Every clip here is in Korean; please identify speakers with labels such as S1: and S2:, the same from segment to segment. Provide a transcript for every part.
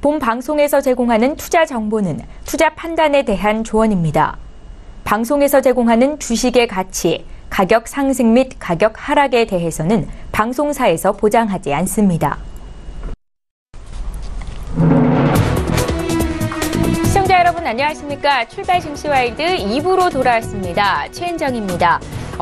S1: 본 방송에서 제공하는 투자 정보는 투자 판단에 대한 조언입니다. 방송에서 제공하는 주식의 가치, 가격 상승 및 가격 하락에 대해서는 방송사에서 보장하지 않습니다. 시청자 여러분 안녕하십니까? 출발 증시와이드 2부로 돌아왔습니다. 최은정입니다.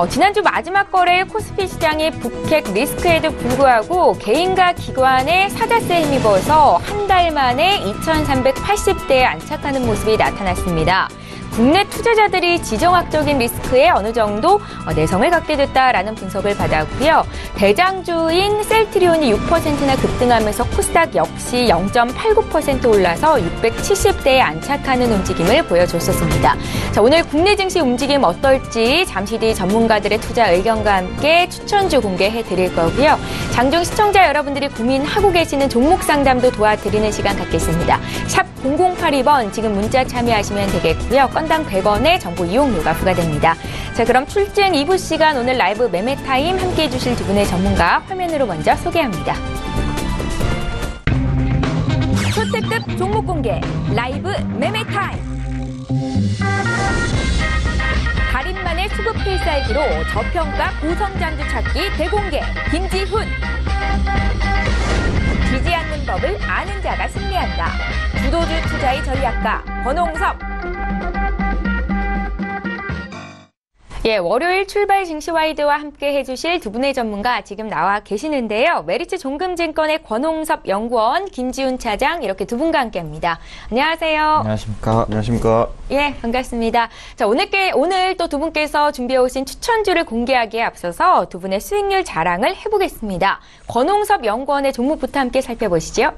S1: 지난주 마지막 거래 코스피 시장의 북핵 리스크에도 불구하고 개인과 기관의 사자세에 힘입어서 한 달 만에 2,380대에 안착하는 모습이 나타났습니다. 국내 투자자들이 지정학적인 리스크에 어느 정도 내성을 갖게 됐다라는 분석을 받았고요. 대장주인 셀트리온이 6%나 급등하면서 코스닥 역시 0.89% 올라서 670대에 안착하는 움직임을 보여줬었습니다. 자, 오늘 국내 증시 움직임 어떨지 잠시 뒤 전문가들의 투자 의견과 함께 추천주 공개해 드릴 거고요. 장중 시청자 여러분들이 고민하고 계시는 종목 상담도 도와드리는 시간 갖겠습니다. 샵 0082번 지금 문자 참여하시면 되겠고요. 건당 100원의 정보 이용료가 부과됩니다. 자, 그럼 출증 2부 시간 오늘 라이브 매매 타임 함께해 주실 두 분의 전문가 화면으로 먼저 소개합니다. 초특급 종목 공개 라이브 매매 타임. 달인만의 수급 필살기로 저평가 고성장주 찾기 대공개 김지훈. 지지 않는 법을 아는 자가 승리한다. 주도주 투자의 전략가 권홍섭. 예, 월요일 출발 증시와이드와 함께 해주실 두 분의 전문가 지금 나와 계시는데요. 메리츠 종금증권의 권홍섭 연구원, 김지훈 차장 이렇게 두 분과 함께합니다. 안녕하세요.
S2: 안녕하십니까. 안녕하십니까.
S1: 예, 반갑습니다. 자, 오늘 또 두 분께서 준비해오신 추천주를 공개하기에 앞서서 두 분의 수익률 자랑을 해보겠습니다. 권홍섭 연구원의 종목부터 함께 살펴보시죠.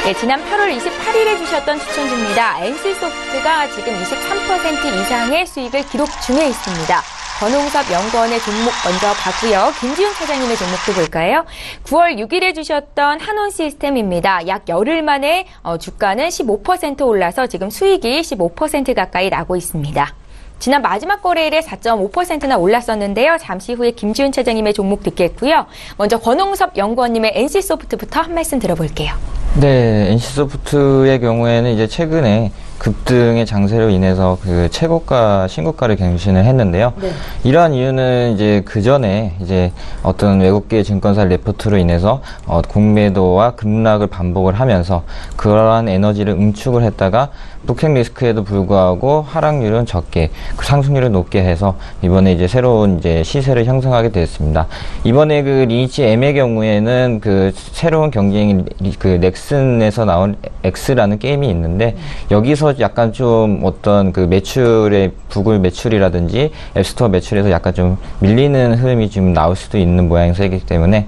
S1: 예, 지난 8월 28일에 주셨던 추천주입니다. NC소프트가 지금 23% 이상의 수익을 기록 중에 있습니다. 권홍섭 연구원의 종목 먼저 봤고요. 김지훈 차장님의 종목도 볼까요? 9월 6일에 주셨던 한원시스템입니다. 약 열흘 만에 주가는 15% 올라서 지금 수익이 15% 가까이 나고 있습니다. 지난 마지막 거래일에 4.5%나 올랐었는데요. 잠시 후에 김지훈 차장님의 종목 듣겠고요. 먼저 권홍섭 연구원님의 NC소프트부터 한 말씀 들어볼게요.
S2: 네, NC소프트의 경우에는 이제 최근에 급등의 장세로 인해서 그 최고가, 신고가를 갱신을 했는데요. 네. 이러한 이유는 이제 그 전에 이제 어떤 외국계 증권사 레포트로 인해서 공매도와 급락을 반복을 하면서 그러한 에너지를 응축을 했다가 북핵 리스크에도 불구하고 하락률은 적게, 그 상승률을 높게 해서 이번에 이제 새로운 이제 시세를 형성하게 되었습니다. 이번에 그 리니치 M의 경우에는 그 새로운 경쟁인 그 넥슨에서 나온 X라는 게임이 있는데 여기서 약간 좀 어떤 그 매출의 구글 매출이라든지 앱스토어 매출에서 약간 좀 밀리는 흐름이 지금 나올 수도 있는 모양새이기 때문에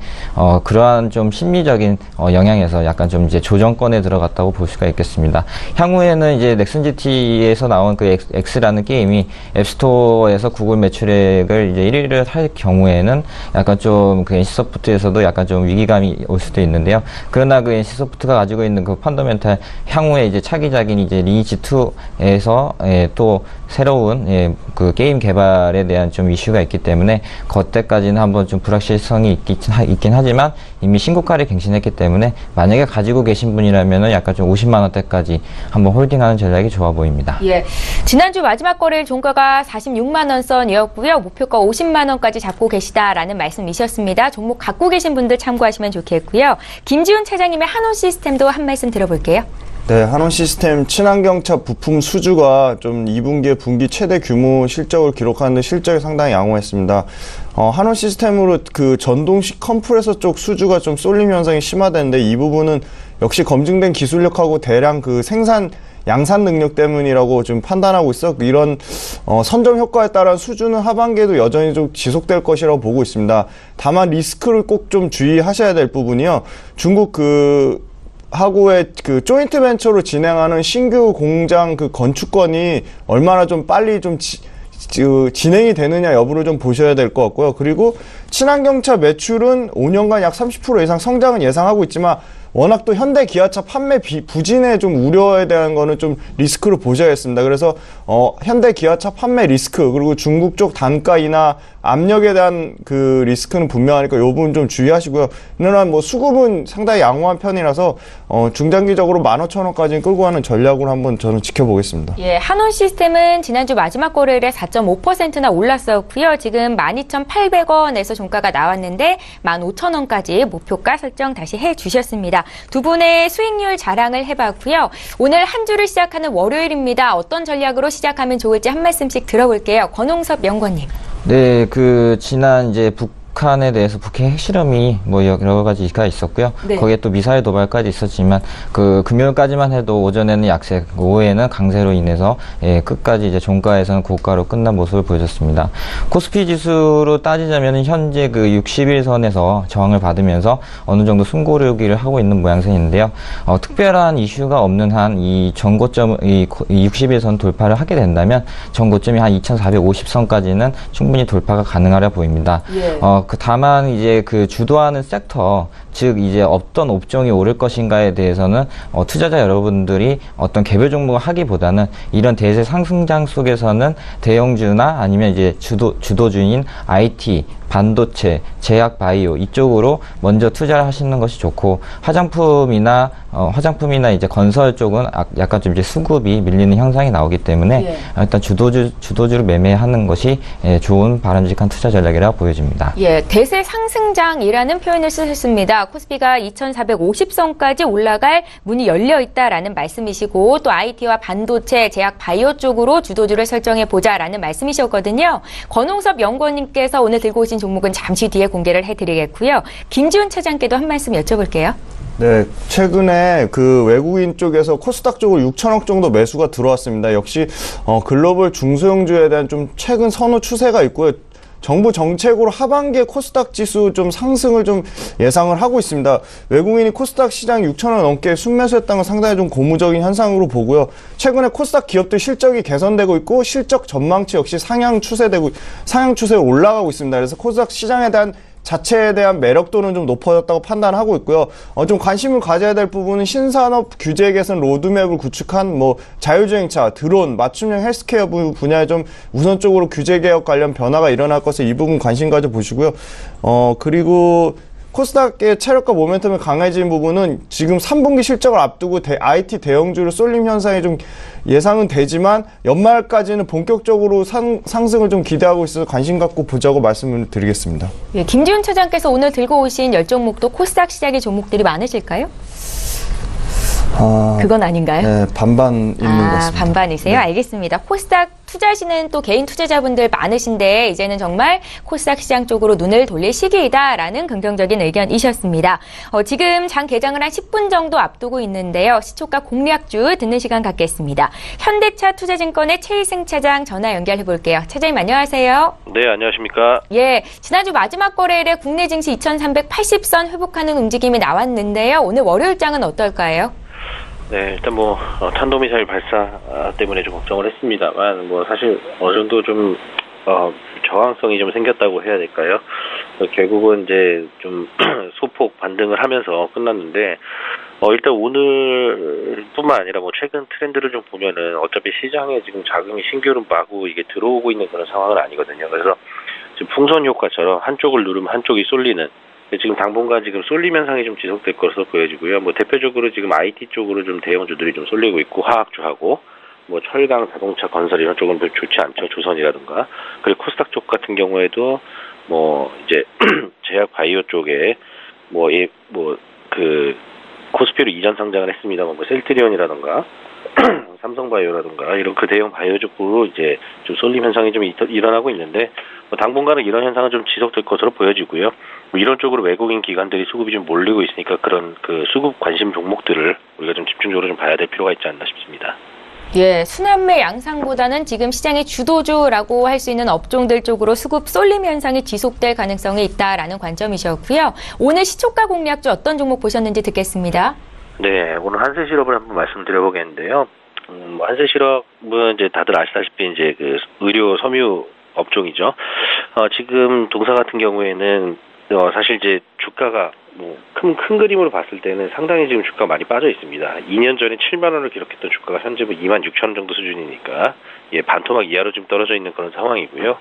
S2: 그러한 좀 심리적인 영향에서 약간 좀 이제 조정권에 들어갔다고 볼 수가 있겠습니다. 향후에는 이제 넥슨 GT에서 나온 그 X라는 게임이 앱스토어에서 구글 매출액을 이제 1위를 할 경우에는 약간 좀 그 NC소프트에서도 약간 좀 위기감이 올 수도 있는데요. 그러나 그 NC소프트가 가지고 있는 그 펀더멘탈 향후에 이제 차기작인 이제 리니치2에서 또 새로운 그 게임 개발에 대한 좀 이슈가 있기 때문에 그때까지는 한번 좀 불확실성이 있긴 하지만 이미 신고가를 갱신했기 때문에 만약에 가지고 계신 분이라면은 약간 좀 50만 원대까지 한번 홀딩하는 전략이 좋아 보입니다.
S1: 예, 지난주 마지막 거래일 종가가 46만 원 선이었고요. 목표가 50만 원까지 잡고 계시다라는 말씀이셨습니다. 종목 갖고 계신 분들 참고하시면 좋겠고요. 김지훈 차장님의 한원시스템도 한 말씀 들어볼게요.
S3: 네, 한원시스템 친환경차 부품 수주가 좀 2분기에 분기 최대 규모 실적을 기록하는데 실적이 상당히 양호했습니다. 한원시스템으로 그 전동식 컴프레서 쪽 수주가 좀 쏠림 현상이 심화되는데 이 부분은 역시 검증된 기술력하고 대량 그 양산 능력 때문이라고 좀 판단하고 있어. 이런 선점 효과에 따른 수주는 하반기에도 여전히 좀 지속될 것이라고 보고 있습니다. 다만 리스크를 꼭 좀 주의하셔야 될 부분이요. 중국 하고의 그 조인트 벤처로 진행하는 신규 공장 그 건축건이 얼마나 좀 빨리 좀 진행이 되느냐 여부를 좀 보셔야 될 것 같고요. 그리고 친환경차 매출은 5년간 약 30% 이상 성장은 예상하고 있지만 워낙 또 현대 기아차 판매 부진에 좀 우려에 대한 거는 좀 리스크로 보셔야겠습니다. 그래서 현대 기아차 판매 리스크 그리고 중국 쪽 단가 인하 압력에 대한 그 리스크는 분명하니까 이 부분 좀 주의하시고요. 그러나 뭐 수급은 상당히 양호한 편이라서 중장기적으로 15,000원까지 끌고 가는 전략으로 한번 저는 지켜보겠습니다.
S1: 예, 한온 시스템은 지난주 마지막 거래일에 4.5%나 올랐었고요. 지금 12,800원에서 종가가 나왔는데 15,000원까지 목표가 설정 다시 해주셨습니다. 두 분의 수익률 자랑을 해봤고요. 오늘 한 주를 시작하는 월요일입니다. 어떤 전략으로 시작하면 좋을지 한 말씀씩 들어볼게요. 권홍섭 연구원님.
S2: 네, 지난 이제 북한에 대해서 북핵 핵실험이 뭐 여러 가지가 있었고요.
S1: 네.
S2: 거기에 또 미사일 도발까지 있었지만 금요일까지만 해도 오전에는 약세, 오후에는 강세로 인해서 끝까지 이제 종가에서는 고가로 끝난 모습을 보여줬습니다. 코스피 지수로 따지자면 현재 60일선에서 저항을 받으면서 어느 정도 숨고르기를 하고 있는 모양새인데요. 특별한 이슈가 없는 한 이 전고점 이 60일선 돌파를 하게 된다면 전고점이 한 2,450선까지는 충분히 돌파가 가능하려 보입니다.
S1: 예.
S2: 다만 이제 주도하는 섹터, 즉 이제 어떤 업종이 오를 것인가에 대해서는 투자자 여러분들이 어떤 개별 종목을 하기보다는 이런 대세 상승장 속에서는 대형주나 아니면 이제 주도주인 IT, 반도체, 제약 바이오 이쪽으로 먼저 투자를 하시는 것이 좋고 화장품이나 이제 건설 쪽은 약간 좀 이제 수급이 밀리는 현상이 나오기 때문에 일단 주도주를 매매하는 것이 좋은 바람직한 투자 전략이라고 보여집니다.
S1: 예, 대세 상승장이라는 표현을 쓰셨습니다. 코스피가 2,450선까지 올라갈 문이 열려 있다라는 말씀이시고 또 IT와 반도체, 제약 바이오 쪽으로 주도주를 설정해 보자라는 말씀이셨거든요. 권홍섭 연구원님께서 오늘 들고 오신 종목은 잠시 뒤에 공개를 해드리겠고요. 김지훈 차장께도 한 말씀 여쭤볼게요.
S3: 네, 최근에 외국인 쪽에서 코스닥 쪽으로 6천억 정도 매수가 들어왔습니다. 역시 글로벌 중소형주에 대한 좀 최근 선호 추세가 있고요. 정부 정책으로 하반기에 코스닥 지수 좀 상승을 좀 예상을 하고 있습니다. 외국인이 코스닥 시장 6천원 넘게 순매수했다는 건 상당히 좀 고무적인 현상으로 보고요. 최근에 코스닥 기업들 실적이 개선되고 있고 실적 전망치 역시 상향 추세로 올라가고 있습니다. 그래서 코스닥 시장에 대한 자체에 대한 매력도는 좀 높아졌다고 판단하고 있고요. 좀 관심을 가져야 될 부분은 신산업 규제 개선 로드맵을 구축한 자율주행차, 드론, 맞춤형 헬스케어 분야에 좀 우선적으로 규제 개혁 관련 변화가 일어날 것에 이 부분 관심 가져 보시고요. 그리고 코스닥의 체력과 모멘텀이 강해진 부분은 지금 3분기 실적을 앞두고 IT 대형주로 쏠림 현상이 좀 예상은 되지만 연말까지는 본격적으로 상승을 좀 기대하고 있어서 관심 갖고 보자고 말씀을 드리겠습니다.
S1: 예, 김지훈 차장께서 오늘 들고 오신 10종목도 코스닥 시작의 종목들이 많으실까요? 그건 아닌가요?
S3: 네, 반반 있는 것 같습니다.
S1: 반반이세요? 네. 알겠습니다. 코스닥 투자하시는 또 개인 투자자분들 많으신데 이제는 정말 코스닥 시장 쪽으로 눈을 돌릴 시기이다라는 긍정적인 의견이셨습니다. 지금 장 개장을 한 10분 정도 앞두고 있는데요. 시초가 공략주 듣는 시간 갖겠습니다. 현대차 투자증권의 최희승 차장 전화 연결해 볼게요. 차장님 안녕하세요.
S4: 네, 안녕하십니까.
S1: 예, 지난주 마지막 거래일에 국내 증시 2380선 회복하는 움직임이 나왔는데요. 오늘 월요일장은 어떨까요?
S4: 네, 일단 탄도미사일 발사 때문에 좀 걱정을 했습니다만, 사실 어느 정도 좀, 저항성이 좀 생겼다고 해야 될까요? 결국은 이제 좀 소폭 반등을 하면서 끝났는데, 일단 오늘뿐만 아니라 최근 트렌드를 좀 보면은 어차피 시장에 지금 자금이 신규로 마구 이게 들어오고 있는 그런 상황은 아니거든요. 그래서 지금 풍선 효과처럼 한쪽을 누르면 한쪽이 쏠리는, 지금 당분간 지금 쏠림 현상이 좀 지속될 것으로 보여지고요. 대표적으로 지금 IT 쪽으로 좀 대형주들이 좀 쏠리고 있고, 화학주하고, 철강, 자동차, 건설 이런 쪽은 별로 좋지 않죠. 조선이라든가. 그리고 코스닥 쪽 같은 경우에도, 이제, 제약 바이오 쪽에, 코스피로 이전 상장을 했습니다만, 셀트리온이라든가, 삼성바이오라든가, 이런 대형 바이오 쪽으로 이제 좀 쏠림 현상이 좀 일어나고 있는데, 당분간은 이런 현상은 좀 지속될 것으로 보여지고요. 이런 쪽으로 외국인 기관들이 수급이 좀 몰리고 있으니까 그런 수급 관심 종목들을 우리가 좀 집중적으로 좀 봐야 될 필요가 있지 않나 싶습니다.
S1: 예, 순환매 양상보다는 지금 시장의 주도주라고 할 수 있는 업종들 쪽으로 수급 쏠림 현상이 지속될 가능성이 있다라는 관점이셨고요. 오늘 시초가 공략주 어떤 종목 보셨는지 듣겠습니다.
S4: 네, 오늘 한세실업을 한번 말씀드려보겠는데요. 한세실업은 이제 다들 아시다시피 이제 의료 섬유 업종이죠. 지금 동사 같은 경우에는 사실 이제 주가가 뭐 큰 그림으로 봤을 때는 상당히 지금 주가가 많이 빠져 있습니다. 2년 전에 7만 원을 기록했던 주가가 현재 뭐 2만 6천 원 정도 수준이니까 반토막 이하로 좀 떨어져 있는 그런 상황이고요.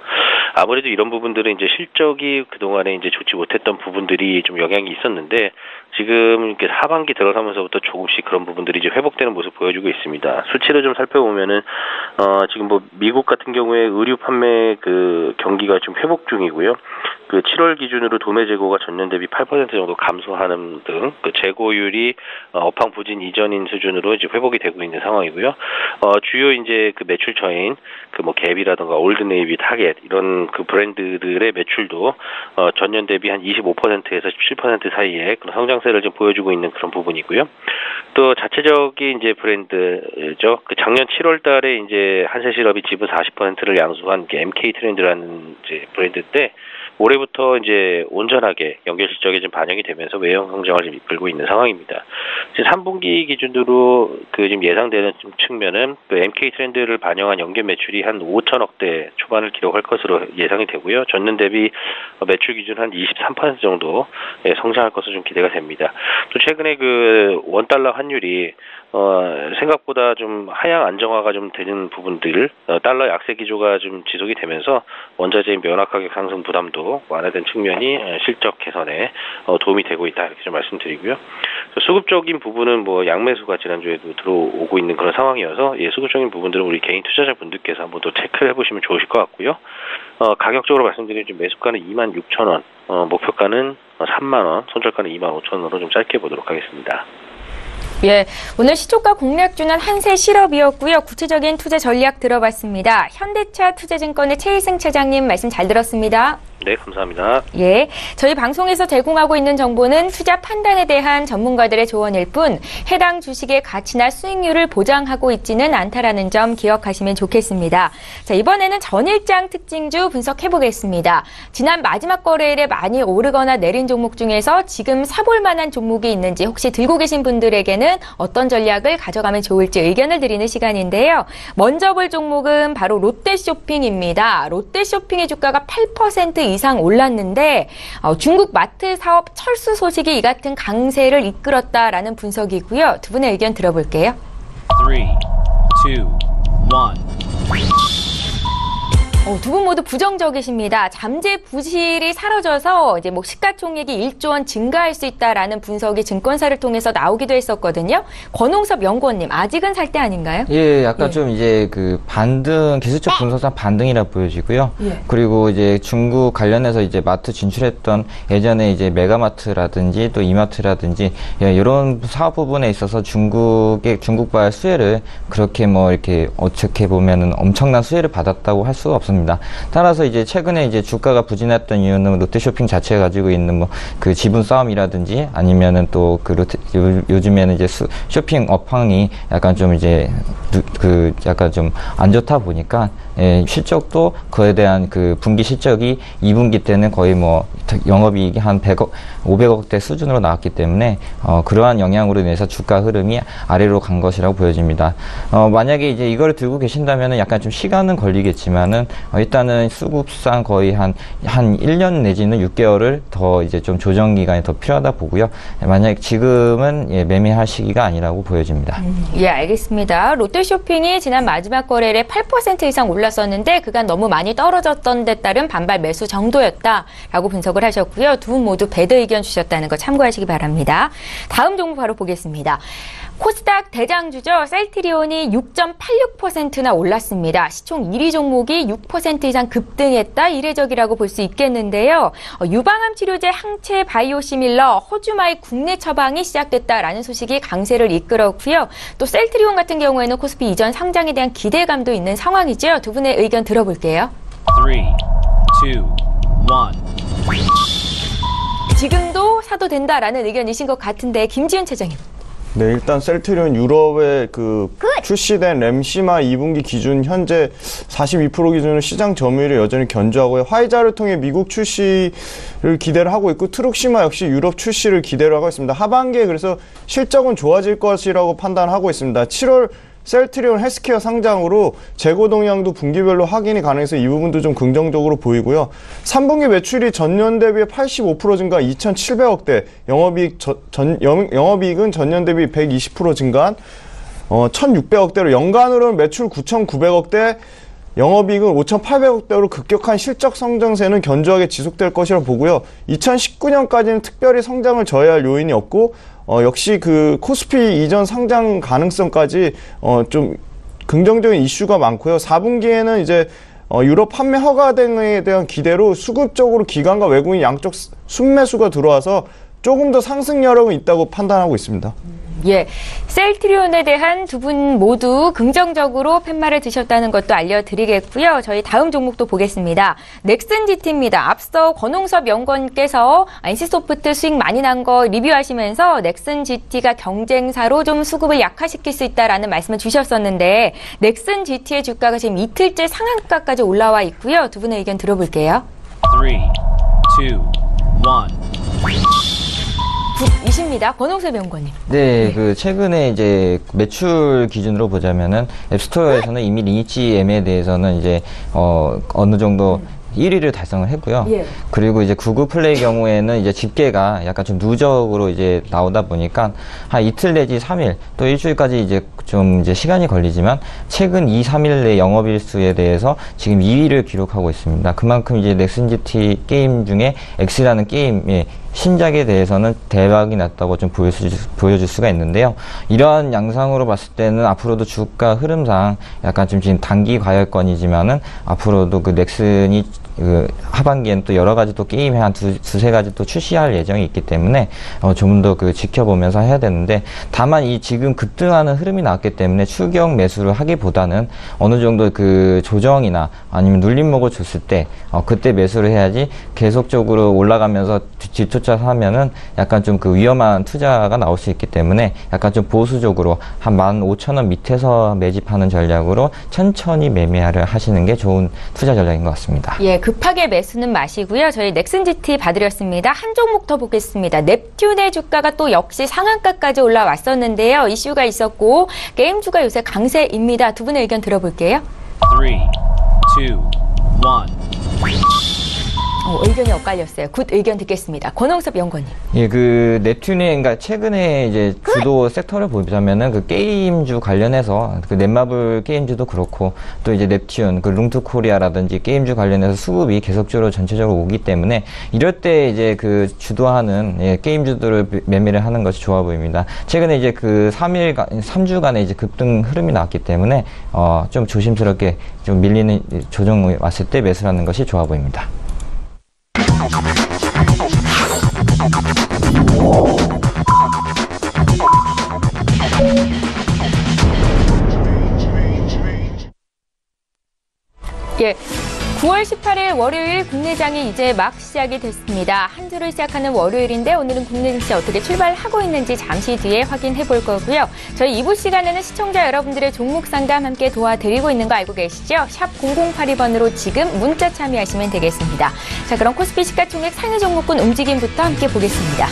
S4: 아무래도 이런 부분들은 이제 실적이 그동안에 이제 좋지 못했던 부분들이 좀 영향이 있었는데 지금 이렇게 하반기 들어서면서부터 조금씩 그런 부분들이 이제 회복되는 모습 보여주고 있습니다. 수치를 좀 살펴보면은 지금 뭐 미국 같은 경우에 의류 판매 그 경기가 좀 회복 중이고요. 그 7월 기준으로 도매 재고가 전년 대비 8% 정도 감소하는 등 그 재고율이 업황 부진 이전인 수준으로 이제 회복이 되고 있는 상황이고요. 주요 이제 그 매출처인 그 뭐 갭이라든가 올드네이비, 타겟 이런 그 브랜드들의 매출도 전년 대비 한 25%에서 17% 사이에 그런 성장세를 좀 보여주고 있는 그런 부분이고요. 또 자체적인 이제 브랜드죠. 그 작년 7월 달에 이제 한세실업이 지분 40%를 양수한 게 MK 트렌드라는 이제 브랜드인데 올해부터 이제 온전하게 연결 실적에 좀 반영이 되면서 외형 성장을 좀 이끌고 있는 상황입니다. 지금 3분기 기준으로 그 지금 예상되는 측면은 그 MK 트렌드를 반영한 연결 매출이 한 5천억대 초반을 기록할 것으로 예상이 되고요. 전년 대비 매출 기준 한 23% 정도 성장할 것으로 좀 기대가 됩니다. 또 최근에 그 원달러 환율이 생각보다 좀 하향 안정화가 좀 되는 부분들, 달러 약세 기조가 좀 지속이 되면서 원자재인 면화 가격 상승 부담도 완화된 측면이 실적 개선에 도움이 되고 있다 이렇게 좀 말씀드리고요. 수급적인 부분은 뭐 양매수가 지난주에도 들어오고 있는 그런 상황이어서 수급적인 부분들은 우리 개인 투자자분들께서 한번 또 체크를 해보시면 좋으실 것 같고요. 가격적으로 말씀드리면 좀 매수가는 26,000원, 목표가는 3만원, 손절가는 25,000원으로 좀 짧게 보도록 하겠습니다.
S1: 예, 오늘 시초가 공략주는 한세실업이었고요. 구체적인 투자 전략 들어봤습니다. 현대차 투자증권의 최희승 차장님 말씀 잘 들었습니다.
S4: 네, 감사합니다.
S1: 예, 저희 방송에서 제공하고 있는 정보는 투자 판단에 대한 전문가들의 조언일 뿐 해당 주식의 가치나 수익률을 보장하고 있지는 않다라는 점 기억하시면 좋겠습니다. 자, 이번에는 전일장 특징주 분석해보겠습니다. 지난 마지막 거래일에 많이 오르거나 내린 종목 중에서 지금 사볼 만한 종목이 있는지 혹시 들고 계신 분들에게는 어떤 전략을 가져가면 좋을지 의견을 드리는 시간인데요. 먼저 볼 종목은 바로 롯데쇼핑입니다. 롯데쇼핑의 주가가 8% 이상 올랐는데 중국 마트 사업 철수 소식이 이 같은 강세를 이끌었다라는 분석이고요. 두 분의 의견 들어볼게요.
S5: 3, 2, 1.
S1: 두 분 모두 부정적이십니다. 잠재 부실이 사라져서 이제 뭐 시가총액이 1조 원 증가할 수 있다라는 분석이 증권사를 통해서 나오기도 했었거든요. 권홍섭 연구원님, 아직은 살 때 아닌가요?
S2: 예, 약간 좀 이제 그 반등, 기술적 분석상 반등이라 보여지고요.
S1: 예.
S2: 그리고 이제 중국 관련해서 이제 마트 진출했던 예전에 이제 메가마트라든지 또 이마트라든지 이런 사업 부분에 있어서 중국발 수혜를 그렇게 뭐 이렇게 어떻게 보면은 엄청난 수혜를 받았다고 할 수가 없습니다. 따라서 이제 최근에 이제 주가가 부진했던 이유는 롯데쇼핑 자체가 가지고 있는 뭐 그 지분 싸움이라든지 아니면은 또 그 요즘에는 이제 쇼핑 업황이 약간 좀 이제 그 약간 좀 안 좋다 보니까 실적도 그에 대한 그 분기 실적이 2분기 때는 거의 뭐 영업이익이 한 100억, 500억대 수준으로 나왔기 때문에 그러한 영향으로 인해서 주가 흐름이 아래로 간 것이라고 보여집니다. 만약에 이제 이거를 들고 계신다면은 약간 좀 시간은 걸리겠지만은 일단은 수급상 거의 한 1년 내지는 6개월을 더 이제 좀 조정 기간이 더 필요하다 보고요. 만약 지금은 매매할 시기가 아니라고 보여집니다.
S1: 예, 알겠습니다. 롯데쇼핑이 지난 마지막 거래일에 8% 이상 올랐었는데 그간 너무 많이 떨어졌던 데 따른 반발 매수 정도였다라고 분석을 하셨고요. 두 분 모두 배드 의견 주셨다는 거 참고하시기 바랍니다. 다음 종목 바로 보겠습니다. 코스닥 대장주죠. 셀트리온이 6.86%나 올랐습니다. 시총 1위 종목이 6% 이상 급등했다. 이례적이라고 볼 수 있겠는데요. 유방암 치료제 항체 바이오시밀러 허주마의 국내 처방이 시작됐다라는 소식이 강세를 이끌었고요. 또 셀트리온 같은 경우에는 코스피 이전 상장에 대한 기대감도 있는 상황이죠. 두 분의 의견 들어볼게요.
S5: 3, 2, 1.
S1: 지금도 사도 된다라는 의견이신 것 같은데 김지훈 차장님.
S3: 네, 일단 셀트리온 유럽에 출시된 램시마 2분기 기준 현재 42% 기준으로 시장 점유율이 여전히 견조하고요. 화이자를 통해 미국 출시를 기대를 하고 있고 트룩시마 역시 유럽 출시를 기대를 하고 있습니다. 하반기에 그래서 실적은 좋아질 것이라고 판단하고 있습니다. 7월 셀트리온 헬스케어 상장으로 재고 동향도 분기별로 확인이 가능해서 이 부분도 좀 긍정적으로 보이고요. 3분기 매출이 전년 대비 85% 증가 2,700억대, 영업이익은 전년 대비 120% 증가한 1,600억대로 연간으로는 매출 9,900억대, 영업이익은 5,800억대로 급격한 실적 성장세는 견조하게 지속될 것이라 보고요. 2019년까지는 특별히 성장을 저해할 요인이 없고 역시 그 코스피 이전 상장 가능성까지 좀 긍정적인 이슈가 많고요. 4분기에는 이제 유럽 판매 허가 등에 대한 기대로 수급적으로 기관과 외국인 양쪽 순매수가 들어와서 조금 더 상승 여력은 있다고 판단하고 있습니다.
S1: 예, 셀트리온에 대한 두 분 모두 긍정적으로 팻말을 드셨다는 것도 알려드리겠고요. 저희 다음 종목도 보겠습니다. 넥슨GT입니다. 앞서 권홍섭 연구원께서 NC소프트 수익 많이 난 거 리뷰하시면서 넥슨GT가 경쟁사로 좀 수급을 약화시킬 수 있다라는 말씀을 주셨었는데 넥슨GT의 주가가 지금 이틀째 상한가까지 올라와 있고요. 두 분의 의견 들어볼게요.
S5: 3, 2, 1.
S1: 이십니다. 권홍섭 연구원님.
S2: 네, 그 최근에 이제 매출 기준으로 보자면은 앱스토어에서는 이미 리니지 M에 대해서는 이제 어느 정도 1위를 달성을 했고요.
S1: 예.
S2: 그리고 이제 구글 플레이 경우에는 이제 집계가 약간 좀 누적으로 이제 나오다 보니까 한 이틀 내지 3일 또 일주일까지 이제 좀 이제 시간이 걸리지만 최근 2, 3일 내 영업일수에 대해서 지금 2위를 기록하고 있습니다. 그만큼 이제 넥슨GT 게임 중에 X라는 게임의 신작에 대해서는 대박이 났다고 좀 보여줄 수가 있는데요. 이러한 양상으로 봤을 때는 앞으로도 주가 흐름상 약간 좀 지금 단기 과열권이지만은 앞으로도 그 넥슨이 그 하반기엔 또 여러 가지 또 게임에 한 두세 가지 또 출시할 예정이 있기 때문에 좀 더 그 지켜보면서 해야 되는데 다만 이 지금 급등하는 흐름이 나왔기 때문에 추격 매수를 하기보다는 어느 정도 그 조정이나 아니면 눌림목을 줬을 때 그때 매수를 해야지 계속적으로 올라가면서 뒤쫓아서 하면은 약간 좀 그 위험한 투자가 나올 수 있기 때문에 약간 좀 보수적으로 한 15,000원 밑에서 매집하는 전략으로 천천히 매매를 하시는 게 좋은 투자 전략인 것 같습니다.
S1: 예, 급하게 매수는 마시고요. 저희 넥슨GT 봐드렸습니다. 한 종목 더 보겠습니다. 넵튠의 주가가 또 역시 상한가까지 올라왔었는데요. 이슈가 있었고 게임주가 요새 강세입니다. 두 분의 의견 들어볼게요.
S5: 3, 2, 1.
S1: 의견이 엇갈렸어요. 굿 의견 듣겠습니다. 권홍섭 연구원님.
S2: 예, 그 넵튠의 그러니까 최근에 이제 주도 섹터를 보자면은 그 게임주 관련해서 그 넷마블 게임주도 그렇고 또 이제 넵튠, 그 룽투코리아라든지 게임주 관련해서 수급이 계속적으로 전체적으로 오기 때문에 이럴 때 이제 그 주도하는 게임주들을 매매를 하는 것이 좋아 보입니다. 최근에 이제 그 3주간의 이제 급등 흐름이 나왔기 때문에 좀 조심스럽게 좀 밀리는 조정이 왔을 때 매수하는 것이 좋아 보입니다.
S1: 예. 9월 18일 월요일 국내장이 이제 막 시작이 됐습니다. 한 주를 시작하는 월요일인데 오늘은 국내 증시 어떻게 출발하고 있는지 잠시 뒤에 확인해 볼 거고요. 저희 2부 시간에는 시청자 여러분들의 종목 상담 함께 도와드리고 있는 거 알고 계시죠? 샵 0082번으로 지금 문자 참여하시면 되겠습니다. 자, 그럼 코스피 시가총액 상위 종목군 움직임부터 함께 보겠습니다.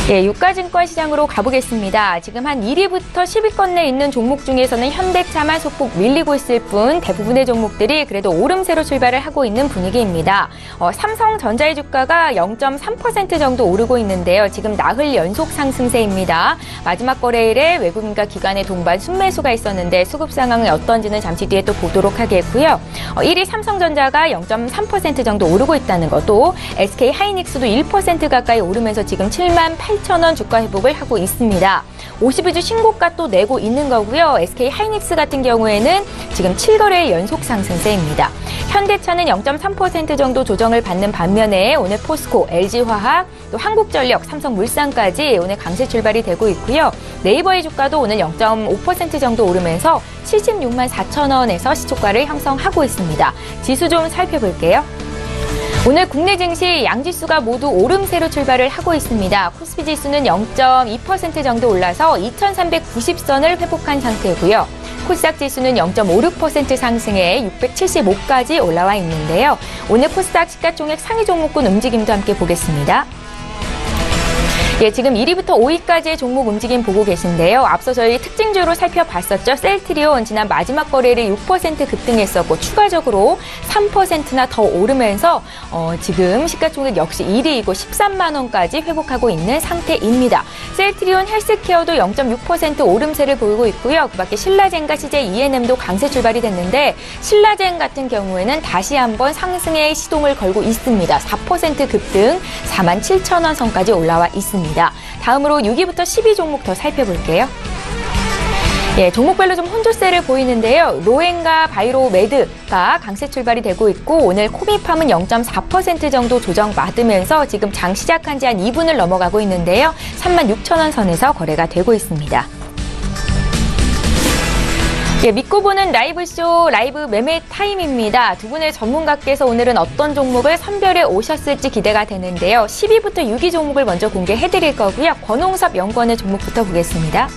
S1: 예, 유가증권 시장으로 가보겠습니다. 지금 한 1위부터 10위권 내에 있는 종목 중에서는 현대차만 소폭 밀리고 있을 뿐 대부분의 종목들이 그래도 오름세로 출발을 하고 있는 분위기입니다. 삼성전자의 주가가 0.3% 정도 오르고 있는데요. 지금 나흘 연속 상승세입니다. 마지막 거래일에 외국인과 기관의 동반 순매수가 있었는데 수급 상황이 어떤지는 잠시 뒤에 또 보도록 하겠고요. 1위 삼성전자가 0.3% 정도 오르고 있다는 것도 SK하이닉스도 1% 가까이 오르면서 지금 78,000원 주가 회복을 하고 있습니다. 52주 신고가 또 내고 있는 거고요. SK하이닉스 같은 경우에는 지금 7거래의 연속 상승세입니다. 현대차는 0.3% 정도 조정을 받는 반면에 오늘 포스코, LG화학, 또 한국전력, 삼성물산까지 오늘 강세 출발이 되고 있고요. 네이버의 주가도 오늘 0.5% 정도 오르면서 76만 4천원에서 시초가를 형성하고 있습니다. 지수 좀 살펴볼게요. 오늘 국내 증시 양지수가 모두 오름세로 출발을 하고 있습니다. 코스피 지수는 0.2% 정도 올라서 2,390선을 회복한 상태고요. 코스닥 지수는 0.56% 상승해 675까지 올라와 있는데요. 오늘 코스닥 시가총액 상위 종목군 움직임도 함께 보겠습니다. 예, 지금 1위부터 5위까지의 종목 움직임 보고 계신데요. 앞서 저희 특징주로 살펴봤었죠. 셀트리온 지난 마지막 거래일에 6% 급등했었고 추가적으로 3%나 더 오르면서 지금 시가총액 역시 1위이고 13만 원까지 회복하고 있는 상태입니다. 셀트리온 헬스케어도 0.6% 오름세를 보이고 있고요. 그밖에 신라젠과 CJ ENM도 강세 출발이 됐는데 신라젠 같은 경우에는 다시 한번 상승의 시동을 걸고 있습니다. 4% 급등 47,000원 선까지 올라와 있습니다. 다음으로 6위부터 10위 종목 더 살펴볼게요. 예, 종목별로 좀 혼조세를 보이는데요. 로엔과 바이로메드가 강세 출발이 되고 있고 오늘 코미팜은 0.4% 정도 조정 받으면서 지금 장 시작한 지 한 2분을 넘어가고 있는데요. 36,000원 선에서 거래가 되고 있습니다. 예, 믿고 보는 라이브쇼 라이브 매매 타임입니다. 두 분의 전문가께서 오늘은 어떤 종목을 선별해 오셨을지 기대가 되는데요. 10위부터 6위 종목을 먼저 공개해드릴 거고요. 권홍섭 연구원의 종목부터 보겠습니다.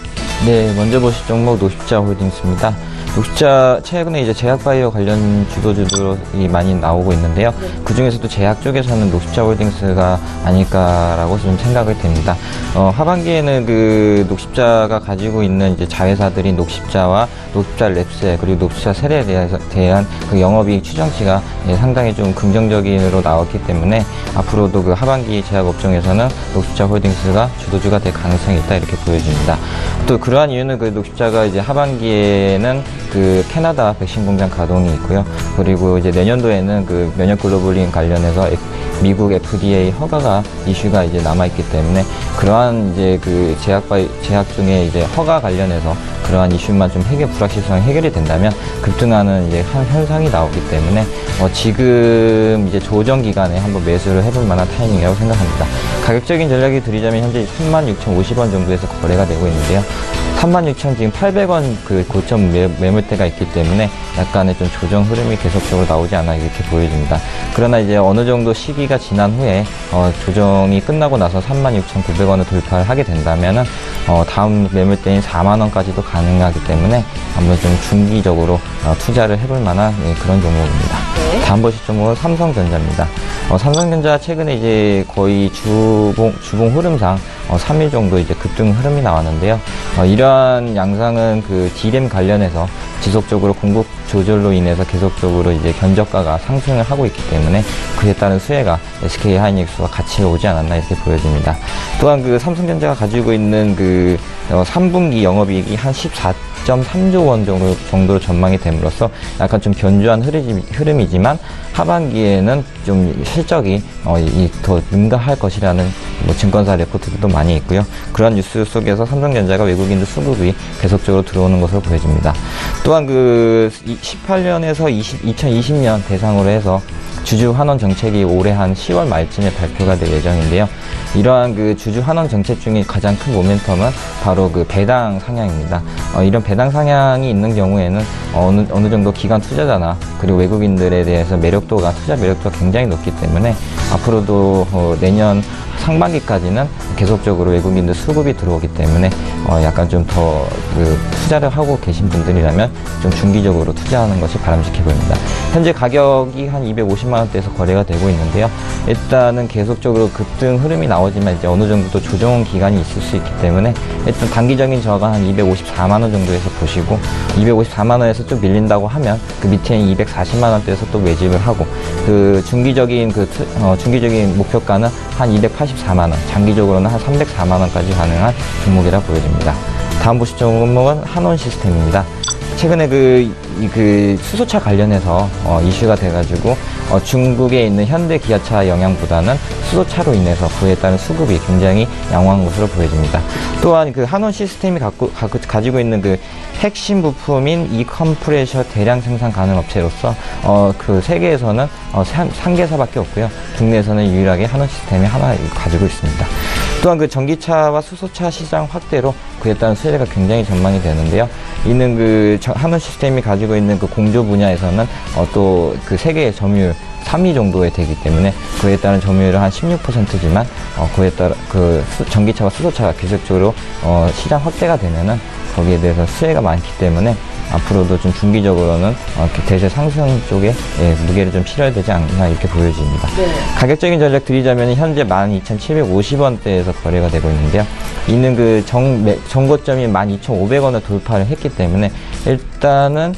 S2: 네, 먼저 보실 종목 노십자 홀딩스입니다. 노십자 최근에 이제 제약바이오 관련 주도주들이 많이 나오고 있는데요. 그 중에서도 제약 쪽에서는 노십자 홀딩스가 아닐까라고 좀 생각이 됩니다. 하반기에는 그 노십자가 가지고 있는 이제 자회사들인 노십자와 노십자 랩스 그리고 노십자 셀에 대한 그 영업이익 추정치가 상당히 좀 긍정적으로 나왔기 때문에 앞으로도 그 하반기 제약 업종에서는 노십자 홀딩스가 주도주가 될 가능성이 있다 이렇게 보여집니다. 또 그러한 이유는 그 노십자가 이제 하반기에는 그 캐나다 백신 공장 가동이 있고요. 그리고 이제 내년도에는 그 면역 글로불린 관련해서 미국 FDA 허가가 이슈가 이제 남아있기 때문에 그러한 이제 그 제약 중에 이제 허가 관련해서 그러한 이슈만 좀 불확실성이 해결이 된다면 급등하는 이제 현상이 나오기 때문에 지금 이제 조정 기간에 한번 매수를 해볼 만한 타이밍이라고 생각합니다. 가격적인 전략이 드리자면 현재 36,050원 정도에서 거래가 되고 있는데요. 36,000 지금 800원 그 고점 매물대가 있기 때문에 약간의 좀 조정 흐름이 계속적으로 나오지 않아 이렇게 보여집니다. 그러나 이제 어느 정도 시기가 지난 후에 조정이 끝나고 나서 36,900원을 돌파를 하게 된다면은 다음 매물대인 4만원까지도 가능하기 때문에 한번 좀 중기적으로 투자를 해볼 만한 그런 종목입니다. 네. 다음 보실 종목은 삼성전자입니다. 삼성전자 최근에 이제 거의 주봉 흐름상 3일 정도 이제 급등 흐름이 나왔는데요. 이러한 양상은 그 D램 관련해서 지속적으로 공급 조절로 인해서 계속적으로 이제 견적가가 상승을 하고 있기 때문에 그에 따른 수혜가 SK 하이닉스와 같이 오지 않았나 이렇게 보여집니다. 또한 그 삼성전자가 가지고 있는 그 3분기 영업이익이 한 14.3조 원 정도로 전망이 됨으로써 약간 좀 견조한 흐름이지만 하반기에는 좀 실적이 더 능가할 것이라는 증권사 레포트들도 많이 있고요. 그런 뉴스 속에서 삼성전자가 외국인들 수급이 계속적으로 들어오는 것으로 보여집니다. 또한 그 18년에서 2020년 대상으로 해서 주주 환원 정책이 올해 한 10월 말쯤에 발표가 될 예정인데요. 이러한 그 주주 환원 정책 중에 가장 큰 모멘텀은 바로 그 배당 상향입니다. 이런 배당 상향이 있는 경우에는 어느 정도 기관 투자자나 그리고 외국인들에 대해서 투자 매력도가 굉장히 높기 때문에 앞으로도 내년 상반기까지는 계속적으로 외국인들 수급이 들어오기 때문에 약간 좀 더 그 투자를 하고 계신 분들이라면 좀 중기적으로 투자하는 것이 바람직해 보입니다. 현재 가격이 한 250만 원대에서 거래가 되고 있는데요. 일단은 계속적으로 급등 흐름이 나오지만 이제 어느 정도 또 조정 기간이 있을 수 있기 때문에 일단 단기적인 저가 한 254만 원 정도에서 보시고 254만 원에서 좀 밀린다고 하면 그 밑에 240만 원대에서 또 매집을 하고 그 중기적인 목표가는 한 284만 원, 장기적으로는 한 304만 원까지 가능한 종목이라 보여집니다. 다음 보실 종목은 한온 시스템입니다. 최근에 그 수소차 관련해서 이슈가 돼가지고 중국에 있는 현대 기아차 영향보다는 수소차로 인해서 그에 따른 수급이 굉장히 양호한 것으로 보여집니다. 또한 그 한온 시스템이 가지고 있는 그 핵심 부품인 이 컴프레셔 대량 생산 가능 업체로서 그 세계에서는 3개사밖에 없고요. 국내에서는 유일하게 한온 시스템이 하나 가지고 있습니다. 또한 그 전기차와 수소차 시장 확대로 그에 따른 수혜가 굉장히 전망이 되는데요. 이는 그 한온 시스템이 가지고 있는 그 공조 분야에서는 또 그 세계의 점유율 3위 정도에 되기 때문에 그에 따른 점유율은 한 16%지만 그에 따라 그 전기차와 수소차가 계속적으로 시장 확대가 되면은 거기에 대해서 수혜가 많기 때문에 앞으로도 좀 중기적으로는 대세 상승 쪽에 무게를 좀 실어야 되지 않나 이렇게 보여집니다.
S1: 네.
S2: 가격적인 전략 드리자면 현재 12,750원대에서 거래가 되고 있는데요. 이는 그 정고점이 12,500원을 돌파를 했기 때문에 일단은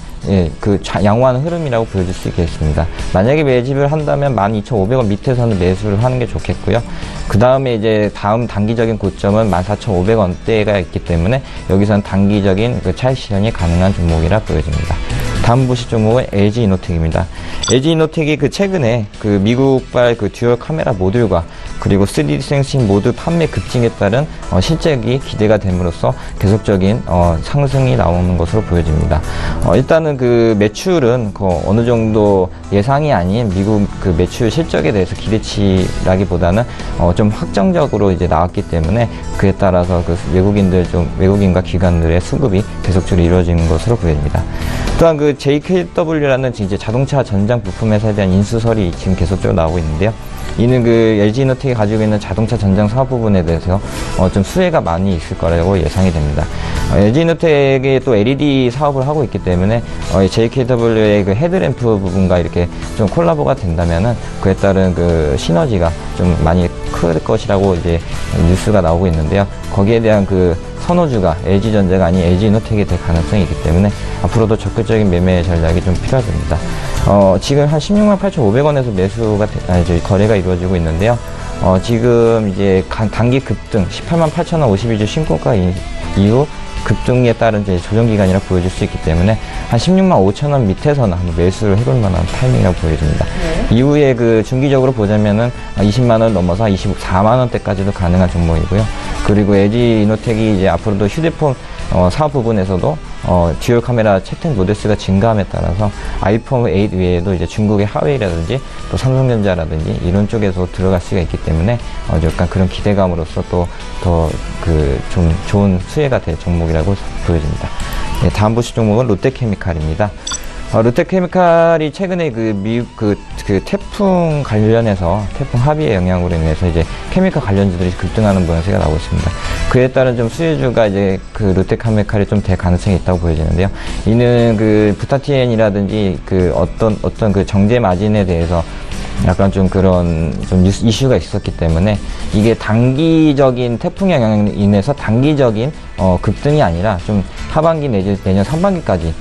S2: 양호한 흐름이라고 보여줄 수 있겠습니다. 만약에 매집을 한다면 12,500원 밑에서는 매수를 하는 게 좋겠고요. 그 다음에 이제 다음 단기적인 고점은 14,500원대가 있기 때문에 여기서는 단기적인 그 차익 실현이 가능한 종목이라 보여집니다. 다음 보실 종목은 LG 이노텍입니다. LG 이노텍이 그 최근에 그 미국발 그 듀얼 카메라 모듈과 그리고 3D 센싱 모듈 판매 급증에 따른 실적이 기대가 됨으로써 계속적인 상승이 나오는 것으로 보여집니다. 일단은 그 매출은 어느 정도 예상이 아닌 미국 그 매출 실적에 대해서 기대치라기보다는 좀 확정적으로 이제 나왔기 때문에 그에 따라서 그 외국인과 기관들의 수급이 계속적으로 이루어지는 것으로 보여집니다. 또한 그 JKW라는 이제 자동차 전장 부품 회사에 대한 인수설이 지금 계속적으로 나오고 있는데요. 이는 그 LG 이노텍이 가지고 있는 자동차 전장 사업 부분에 대해서 좀 수혜가 많이 있을 거라고 예상이 됩니다. LG 이노텍이 또 LED 사업을 하고 있기 때문에 JKW의 그 헤드램프 부분과 이렇게 좀 콜라보가 된다면은 그에 따른 그 시너지가 좀 많이 클 것이라고 이제 뉴스가 나오고 있는데요. 거기에 대한 그 선호주가 LG전자가 아닌 LG 이노텍이 될 가능성이 있기 때문에 앞으로도 적극적인 매매 전략이 좀 필요합니다. 지금 한 168,500원에서 거래가 이루어지고 있는데요. 지금 이제 단기 급등 188,000원 52주 신고가 이후 급등에 따른 이제 조정 기간이라 보여줄 수 있기 때문에 한 165,000원 밑에서는 한번 매수를 해볼 만한 타이밍이라고 보여집니다. 네. 이후에 그 중기적으로 보자면은 20만원 넘어서 24만원대까지도 가능한 종목이고요. 그리고 LG 이노텍이 이제 앞으로도 휴대폰 사업 부분에서도 듀얼 카메라 채택 모델수가 증가함에 따라서 아이폰 8 외에도 이제 중국의 하웨이라든지 또 삼성전자라든지 이런 쪽에서 들어갈 수가 있기 때문에 약간 그런 기대감으로써 또 더 좀 좋은 수혜가 될 종목이라고 보여집니다. 네, 다음 보실 종목은 롯데케미칼입니다. 롯데케미칼이 최근에 그 태풍 관련해서 태풍 합의의 영향으로 인해서 이제 케미칼 관련주들이 급등하는 모양새가 나오고 있습니다. 그에 따른 좀 수혜주가 이제 그 롯데케미칼이 좀 될 가능성이 있다고 보여지는데요. 이는 그 부타티엔이라든지 그 어떤 그 정제 마진에 대해서 약간 좀 그런 좀 이슈가 있었기 때문에 이게 단기적인 태풍 영향으로 인해서 단기적인 급등이 아니라 좀 하반기 내지 내년 상반기까지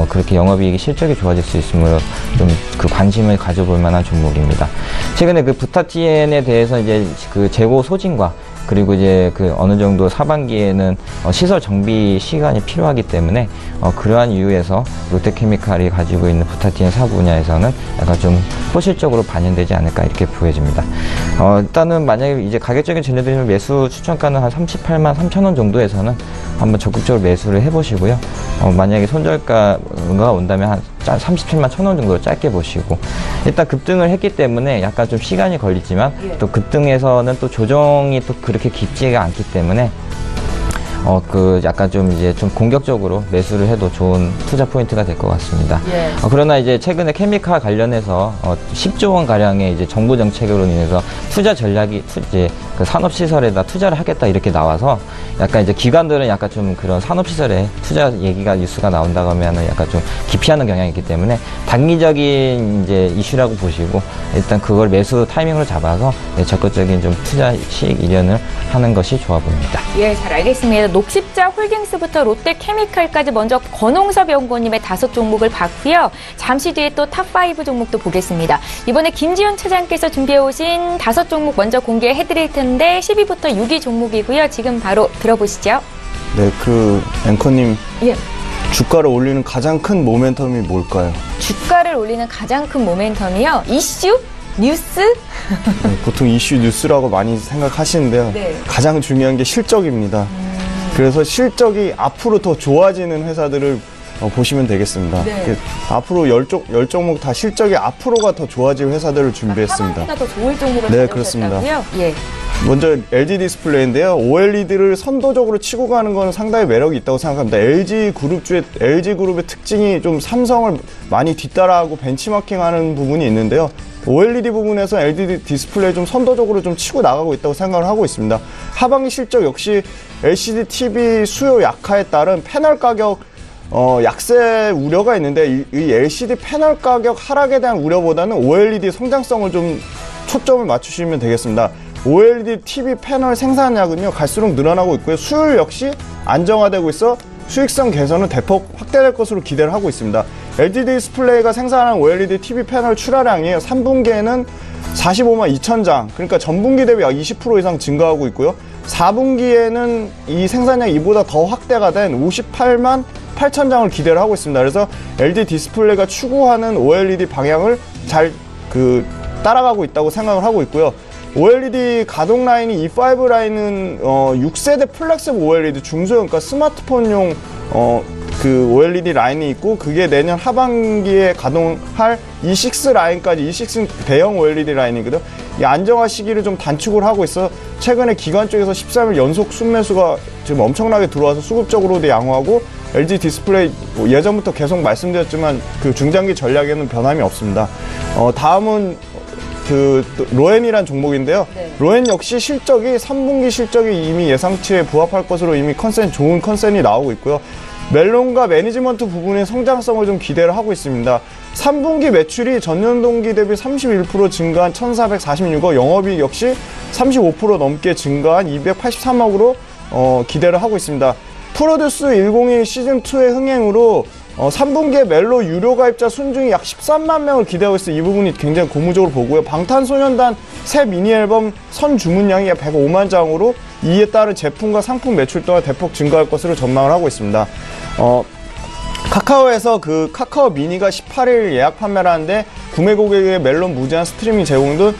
S2: 그렇게 영업이익이 실적이 좋아질 수 있으므로 좀 그 관심을 가져볼 만한 종목입니다. 최근에 그 부타티엔에 대해서 이제 그 재고 소진과 그리고 이제 그 어느 정도 하반기에는 시설 정비 시간이 필요하기 때문에 그러한 이유에서 롯데케미칼이 가지고 있는 부타티엔 사업 분야에서는 약간 좀 호실적으로 반영되지 않을까 이렇게 보여집니다. 일단은 만약에 이제 가격적인 전략들이 매수 추천가는 한 38만 3천원 정도에서는 한번 적극적으로 매수를 해보시고요. 만약에 손절가가 온다면 한 37만 1,000원 정도 짧게 보시고 일단 급등을 했기 때문에 약간 좀 시간이 걸리지만 또 급등에서는 또 조정이 또 그렇게 깊지가 않기 때문에 약간 좀 이제 좀 공격적으로 매수를 해도 좋은 투자 포인트가 될 것 같습니다. 예. 그러나 이제 최근에 케미칼 관련해서 10조 원 가량의 이제 정부 정책으로 인해서 투자 전략이 이제 그 산업시설에다 투자를 하겠다 이렇게 나와서 약간 이제 기관들은 약간 좀 그런 산업시설에 투자 얘기가 뉴스가 나온다고 하면은 약간 좀 기피하는 경향이 있기 때문에 단기적인 이제 이슈라고 보시고 일단 그걸 매수 타이밍으로 잡아서 적극적인 좀 투자 시익 이련을 하는 것이 좋아 보입니다.
S1: 예, 잘 알겠습니다. 녹십자 홀딩스부터 롯데케미칼까지 먼저 권홍섭 연구원님의 5종목을 봤고요. 잠시 뒤에 또 탑5 종목도 보겠습니다. 이번에 김지훈 차장께서 준비해오신 5종목 먼저 공개해드릴 텐데 10위부터 6위 종목이고요. 지금 바로 들어보시죠.
S3: 네, 앵커님.
S1: 예.
S3: 주가를 올리는 가장 큰 모멘텀이 뭘까요?
S1: 주가를 올리는 가장 큰 모멘텀이요? 이슈? 뉴스?
S3: 네, 보통 이슈 뉴스라고 많이 생각하시는데요. 네. 가장 중요한 게 실적입니다. 그래서 실적이 앞으로 더 좋아지는 회사들을 보시면 되겠습니다. 네. 앞으로 10종목 다 실적이 앞으로가 더 좋아질 회사들을 준비했습니다.
S1: 하반기가 더 좋을 종목을
S3: 네, 그렇습니다.
S1: 예.
S3: 먼저 LG 디스플레이인데요. OLED를 선도적으로 치고 가는 건 상당히 매력이 있다고 생각합니다. LG그룹의 특징이 좀 삼성을 많이 뒤따라하고 벤치마킹하는 부분이 있는데요. OLED 부분에서 LG 디스플레이 좀 선도적으로 좀 치고 나가고 있다고 생각을 하고 있습니다. 하반기 실적 역시 LCD TV 수요 약화에 따른 패널 가격 약세 우려가 있는데 이 LCD 패널 가격 하락에 대한 우려보다는 OLED 성장성을 좀 초점을 맞추시면 되겠습니다. OLED TV 패널 생산량은요 갈수록 늘어나고 있고요. 수율 역시 안정화되고 있어 수익성 개선은 대폭 확대될 것으로 기대를 하고 있습니다. LG 디스플레이가 생산한 OLED TV 패널 출하량이 3분기에는 45만 2천 장, 그러니까 전분기 대비 약 20% 이상 증가하고 있고요. 4분기에는 이 생산량이 이보다 더 확대가 된 58만 8천 장을 기대를 하고 있습니다. 그래서 LG 디스플레이가 추구하는 OLED 방향을 잘 따라가고 있다고 생각을 하고 있고요. OLED 가동 라인이 E5 라인은 6세대 플렉스블 OLED 중소형, 그러니까 스마트폰용 OLED 라인이 있고, 그게 내년 하반기에 가동할 E6 라인까지, E6는 대형 OLED 라인이거든. 이 안정화 시기를 좀 단축을 하고 있어 최근에 기관 쪽에서 13일 연속 순매수가 지금 엄청나게 들어와서 수급적으로도 양호하고, LG 디스플레이 예전부터 계속 말씀드렸지만 그 중장기 전략에는 변함이 없습니다. 다음은 로엔이란 종목인데요. 네. 로엔 역시 실적이 3분기 실적이 이미 예상치에 부합할 것으로 이미 좋은 컨센이 나오고 있고요. 멜론과 매니지먼트 부분의 성장성을 좀 기대를 하고 있습니다. 3분기 매출이 전년 동기 대비 31% 증가한 1,446억, 영업이익 역시 35% 넘게 증가한 283억으로 기대를 하고 있습니다. 프로듀스 101 시즌2의 흥행으로 3분기에 멜로 유료 가입자 순증이 약 13만 명을 기대하고 있어요. 이 부분이 굉장히 고무적으로 보고요. 방탄소년단 새 미니 앨범 선 주문량이 약 105만 장으로 이에 따른 제품과 상품 매출 또한 대폭 증가할 것으로 전망을 하고 있습니다. 카카오에서 카카오 미니가 18일 예약 판매를 하는데 구매 고객에게 멜론 무제한 스트리밍 제공 등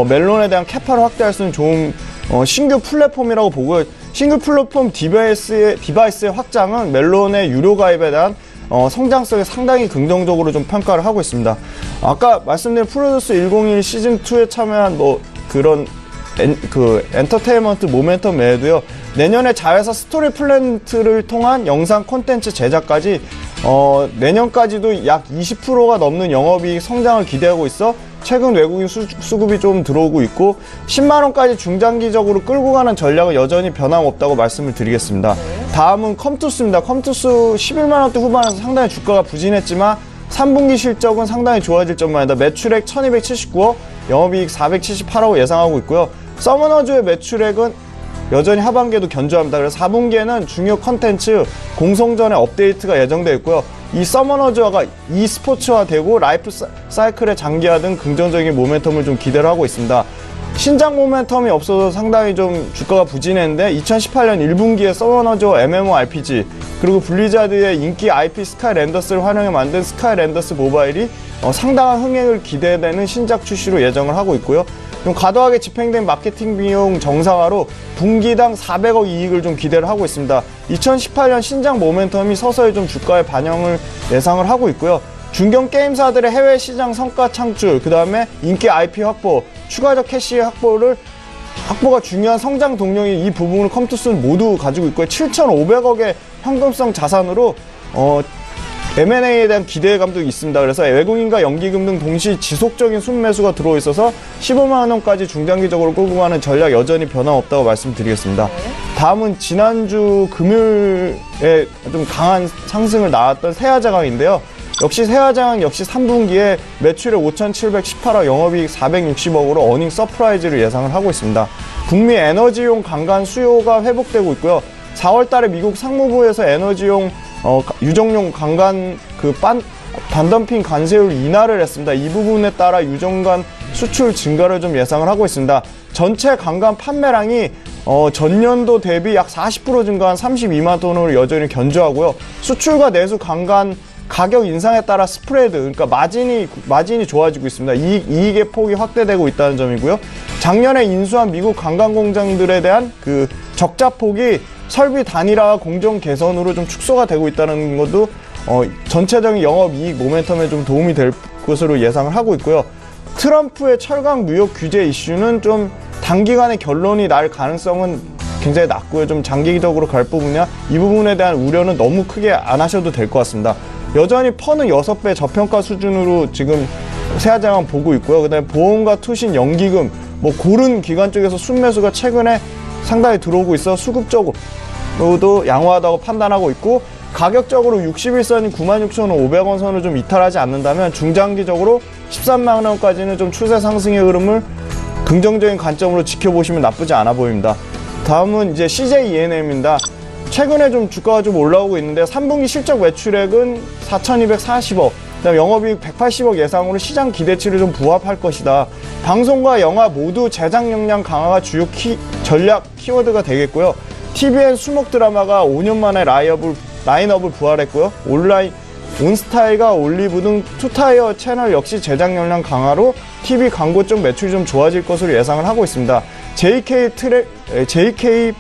S3: 멜론에 대한 캐파를 확대할 수 있는 좋은 신규 플랫폼이라고 보고요. 신규 플랫폼 디바이스의 확장은 멜론의 유료 가입에 대한 성장성에 상당히 긍정적으로 좀 평가를 하고 있습니다. 아까 말씀드린 프로듀스 101 시즌2에 참여한 그런 엔터테인먼트 모멘텀 외에도요, 내년에 자회사 스토리 플랜트를 통한 영상 콘텐츠 제작까지 내년까지도 약 20%가 넘는 영업이익 성장을 기대하고 있어 최근 외국인 수급이 좀 들어오고 있고 10만원까지 중장기적으로 끌고 가는 전략은 여전히 변함없다고 말씀을 드리겠습니다. 다음은 컴투스입니다. 컴투스 11만원대 후반에서 상당히 주가가 부진했지만 3분기 실적은 상당히 좋아질 전망이다. 매출액 1279억, 영업이익 478억 예상하고 있고요. 서머너즈의 매출액은 여전히 하반기에도 견조합니다. 그래서 4분기에는 중요 컨텐츠 공성전의 업데이트가 예정되어 있고요. 이 서머너즈화가 e스포츠화되고 라이프 사이클의 장기화 등 긍정적인 모멘텀을 좀 기대를 하고 있습니다. 신작 모멘텀이 없어서 상당히 좀 주가가 부진했는데 2018년 1분기에 서머너즈와 MMORPG 그리고 블리자드의 인기 IP 스카이랜더스를 활용해 만든 스카이랜더스 모바일이 상당한 흥행을 기대되는 신작 출시로 예정을 하고 있고요. 좀 과도하게 집행된 마케팅 비용 정상화로 분기당 400억 이익을 좀 기대를 하고 있습니다. 2018년 신작 모멘텀이 서서히 좀 주가에 반영을 예상을 하고 있고요. 중견 게임사들의 해외 시장 성과 창출, 그 다음에 인기 IP 확보, 추가적 캐시 확보가 중요한 성장 동력인 이 부분을 컴투스는 모두 가지고 있고요. 7,500억의 현금성 자산으로 M&A에 대한 기대감도 있습니다. 그래서 외국인과 연기금 등 동시 지속적인 순매수가 들어오 있어서 15만원까지 중장기적으로 끌고 가는 전략 여전히 변함없다고 말씀드리겠습니다. 다음은 지난주 금요일에 좀 강한 상승을 나왔던 세아자강인데요. 역시 세아자강 역시 3분기에 매출액 5,718억, 영업이익 460억으로 어닝 서프라이즈를 예상을 하고 있습니다. 북미 에너지용 강간 수요가 회복되고 있고요. 4월달에 미국 상무부에서 에너지용 유정용 강간 반덤핑 관세율 인하를 했습니다. 이 부분에 따라 유정관 수출 증가를 좀 예상을 하고 있습니다. 전체 강간 판매량이 전년도 대비 약 40% 증가한 32만 톤으로 여전히 견조하고요. 수출과 내수 강간 가격 인상에 따라 스프레드, 그러니까 마진이 좋아지고 있습니다. 이익의 폭이 확대되고 있다는 점이고요. 작년에 인수한 미국 강간 공장들에 대한 적자 폭이 설비 단일화 공정 개선으로 좀 축소가 되고 있다는 것도 전체적인 영업이익 모멘텀에 좀 도움이 될 것으로 예상을 하고 있고요. 트럼프의 철강 무역 규제 이슈는 좀 단기간에 결론이 날 가능성은 굉장히 낮고요. 좀 장기적으로 갈 부분이야 이 부분에 대한 우려는 너무 크게 안 하셔도 될 것 같습니다. 여전히 퍼는 6배 저평가 수준으로 지금 세아자강 보고 있고요. 그다음에 보험과 투신, 연기금, 고른 기관 쪽에서 순매수가 최근에 상당히 들어오고 있어 수급적으로도 양호하다고 판단하고 있고 가격적으로 61선인 96,500원 선을 좀 이탈하지 않는다면 중장기적으로 13만 원까지는 좀 추세 상승의 흐름을 긍정적인 관점으로 지켜보시면 나쁘지 않아 보입니다. 다음은 이제 CJ ENM입니다. 최근에 좀 주가가 좀 올라오고 있는데 3분기 실적 매출액은 4,240억, 그다음 영업이익 180억 예상으로 시장 기대치를 좀 부합할 것이다. 방송과 영화 모두 제작 역량 강화가 주요 전략 키워드가 되겠고요. TVN 수목 드라마가 5년 만에 라인업을 부활했고요. 온라인 온스타일과 올리브 등 투타이어 채널 역시 제작 역량 강화로 TV 광고 쪽 매출이 좀 좋아질 것으로 예상을 하고 있습니다. JK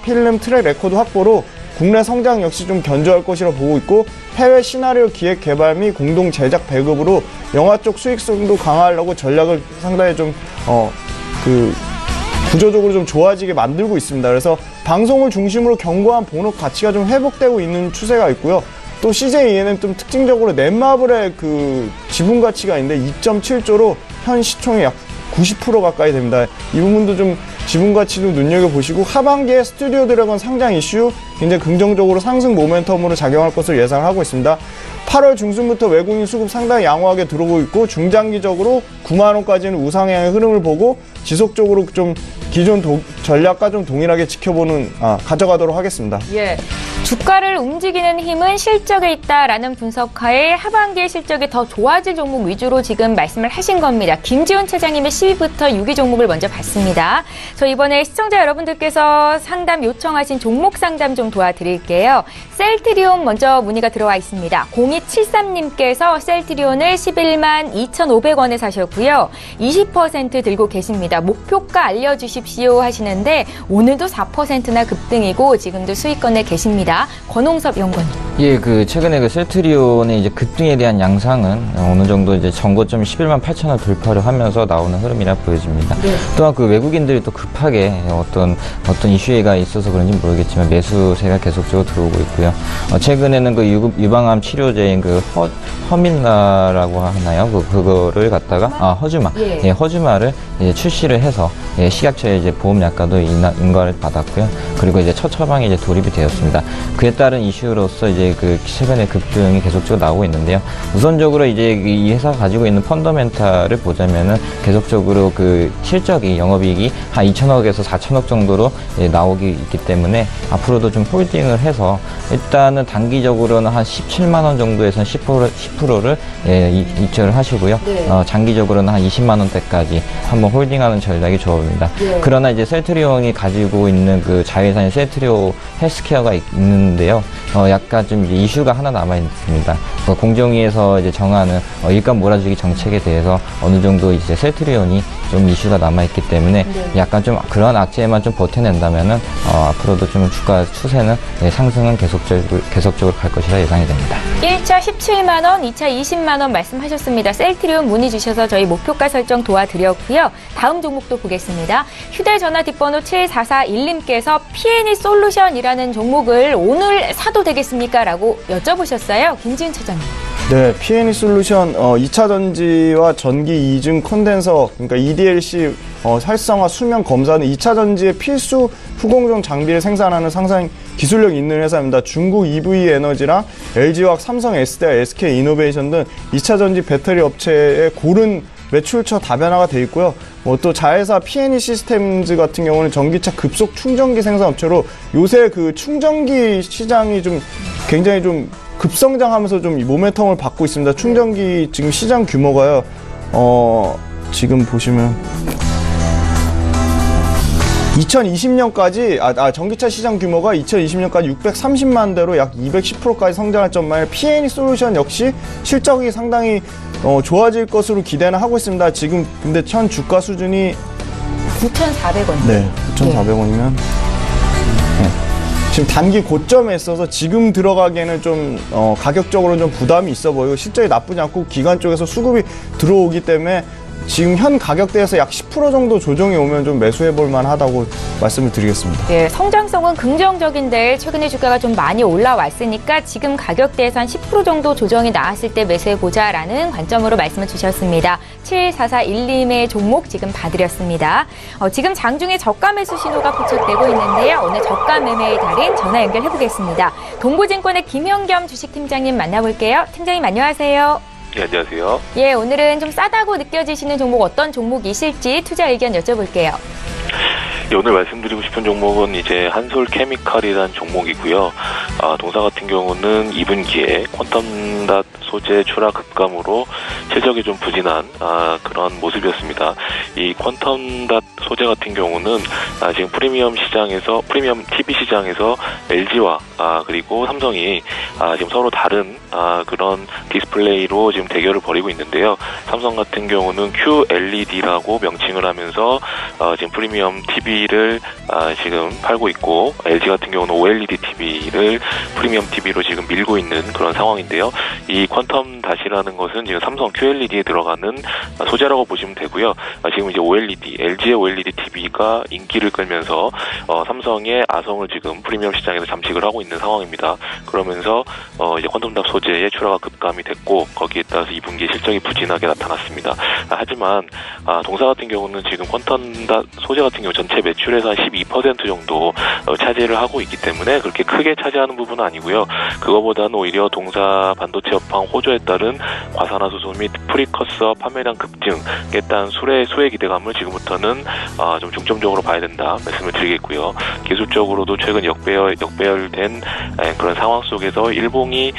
S3: 필름 트랙 레코드 확보로 국내 성장 역시 좀 견조할 것이라 보고 있고, 해외 시나리오 기획 개발 및 공동 제작 배급으로 영화 쪽 수익성도 강화하려고 전략을 상당히 좀 구조적으로 좀 좋아지게 만들고 있습니다. 그래서 방송을 중심으로 견고한 본업 가치가 좀 회복되고 있는 추세가 있고요. 또 CJEN은 좀 특징적으로 넷마블의 그 지분 가치가 있는데 2.7조로 현 시총의 약 90% 가까이 됩니다. 이 부분도 좀 지분 가치도 눈여겨보시고, 하반기에 스튜디오 드래곤 상장 이슈 굉장히 긍정적으로 상승 모멘텀으로 작용할 것으로 예상을 하고 있습니다. 8월 중순부터 외국인 수급 상당히 양호하게 들어오고 있고, 중장기적으로 9만 원까지는 우상향의 흐름을 보고 지속적으로 좀 기존 전략과 좀 동일하게 가져가도록 하겠습니다.
S1: 예. 주가를 움직이는 힘은 실적에 있다라는 분석하에 하반기의 실적이 더 좋아질 종목 위주로 지금 말씀을 하신 겁니다. 김지훈 차장님의 10위부터 6위 종목을 먼저 봤습니다. 저 이번에 시청자 여러분들께서 상담 요청하신 종목 상담 좀 도와드릴게요. 셀트리온 먼저 문의가 들어와 있습니다. 0273님께서 셀트리온을 11만 2,500원에 사셨고요. 20% 들고 계십니다. 목표가 알려주십시오 하시는데 오늘도 4%나 급등이고 지금도 수익권에 계십니다. 권홍섭 연구원님.
S2: 예, 최근에 셀트리온의 이제 급등에 대한 양상은 어느 정도 이제 전고점 11만 8천원 돌파를 하면서 나오는 흐름이라 보여집니다. 네. 또한 외국인들이 또 급하게 어떤 이슈가 있어서 그런지 모르겠지만 매수세가 계속적으로 들어오고 있고요. 최근에는 유방암 치료제인 허민라라고 하나요? 그거를 갖다가 허즈마, 예, 허즈마를 이제 출시를 해서 식약처에 이제 보험약관도 인가를 받았고요. 그리고 이제 첫 처방이 이제 돌입이 되었습니다. 그에 따른 이슈로서 이제 최근에 급등이 계속적으로 나오고 있는데요. 우선적으로 이제 이 회사가 가지고 있는 펀더멘탈을 보자면은 계속적으로 실적이 영업이익이 한 2천억에서 4천억 정도로 나오기 있기 때문에 앞으로도 좀 홀딩을 해서 일단은 단기적으로는 한 17만 원 정도에서 10%를 입절을 하시고요. 네. 장기적으로는 한 20만 원대까지 한번 홀딩하는 전략이 좋아 보입니다. 네. 그러나 이제 셀트리온이 가지고 있는 자회사인 셀트리온 헬스케어가 있는데요. 약간 좀 이제 이슈가 하나 남아 있습니다. 공정위에서 이제 정하는 일감 몰아주기 정책에 대해서 어느 정도 이제 셀트리온이 좀 이슈가 남아 있기 때문에 네. 약간 좀 그런 악재만 좀 버텨낸다면은 앞으로도 좀 주가 추세는 상승은 계속적으로 갈 것이라 예상이 됩니다.
S1: 1차 17만 원, 2차 20만 원 말씀하셨습니다. 셀트리온 문의 주셔서 저희 목표가 설정 도와드렸고요. 다음 종목도 보겠습니다. 휴대전화 뒷번호 7441님께서 P&E 솔루션이라는 종목을 오늘 사도 되겠습니까? 라고 여쭤보셨어요. 김지훈 차장님.
S3: 네, P&E 솔루션 2차 전지와 전기 이중 콘덴서, 그러니까 EDLC 활성화 수명 검사는 2차 전지의 필수 후공정 장비를 생산하는 상당히 기술력 있는 회사입니다. 중국 EV 에너지랑 LG화학, 삼성 S대와 SK 이노베이션 등 2차 전지 배터리 업체의 고른 매출처 다변화가 돼 있고요. 또 자회사 P&E 시스템즈 같은 경우는 전기차 급속 충전기 생산 업체로 요새 충전기 시장이 좀 굉장히 좀 급성장하면서 좀 모멘텀을 받고 있습니다. 충전기 지금 시장 규모가요. 지금 보시면 2020년까지 전기차 시장 규모가 2020년까지 630만 대로 약 210%까지 성장할 전망에 P&E 솔루션 역시 실적이 상당히 좋아질 것으로 기대는 하고 있습니다. 지금 근데 현 주가 수준이
S1: 9,400원.
S3: 네, 9,400원이면 지금 단기 고점에 있어서 지금 들어가기에는 좀 가격적으로는 좀 부담이 있어 보이고 실적이 나쁘지 않고 기관 쪽에서 수급이 들어오기 때문에 지금 현 가격대에서 약 10% 정도 조정이 오면 좀 매수해 볼 만하다고 말씀을 드리겠습니다.
S1: 예, 성장성은 긍정적인데 최근에 주가가 좀 많이 올라왔으니까 지금 가격대에서 한 10% 정도 조정이 나왔을 때 매수해보자라는 관점으로 말씀을 주셨습니다. 7441님의 종목 지금 봐드렸습니다. 지금 장중에 저가 매수 신호가 포착되고 있는데요. 오늘 저가 매매의 달인 전화 연결해보겠습니다. 동부증권의 김현겸 주식팀장님 만나볼게요. 팀장님 안녕하세요.
S6: 네, 안녕하세요.
S1: 예, 오늘은 좀 싸다고 느껴지시는 종목 어떤 종목이실지 투자 의견 여쭤볼게요.
S6: 예, 오늘 말씀드리고 싶은 종목은 이제 한솔케미칼이라는 종목이고요. 동사 같은 경우는 2분기에 퀀텀닷 소재 추락 급감으로 실적이 좀 부진한 그런 모습이었습니다. 이 퀀텀닷 소재 같은 경우는 지금 프리미엄 TV 시장에서 LG와 그리고 삼성이 지금 서로 다른 그런 디스플레이로 지금 대결을 벌이고 있는데요. 삼성 같은 경우는 QLED라고 명칭을 하면서 지금 프리미엄 TV를 지금 팔고 있고, LG 같은 경우는 OLED TV를 프리미엄 TV로 지금 밀고 있는 그런 상황인데요. 이 퀀텀 닷이라는 것은 지금 삼성 QLED에 들어가는 소재라고 보시면 되고요. 지금 이제 LG의 OLED TV가 인기를 끌면서 삼성의 아성을 지금 프리미엄 시장에서 잠식을 하고 있는 상황입니다. 그러면서 이제 퀀텀 닷 소재의 출하가 급감이 됐고, 거기에 따라서 2분기 실적이 부진하게 나타났습니다. 하지만 동사 같은 경우는 지금 퀀텀 닷 소재 같은 경우 전체 매출에서 한 12% 정도 차지를 하고 있기 때문에 그렇게 크게 차지하는 부분은 아니고요. 그거보다는 오히려 동사 반도체 업황 호조에 따른 과산화수소 및 프리커서 판매량 급증에 따른 수혜 기대감을 지금부터는 좀 중점적으로 봐야 된다 말씀을 드리겠고요. 기술적으로도 최근 역배열된 그런 상황 속에서 일봉이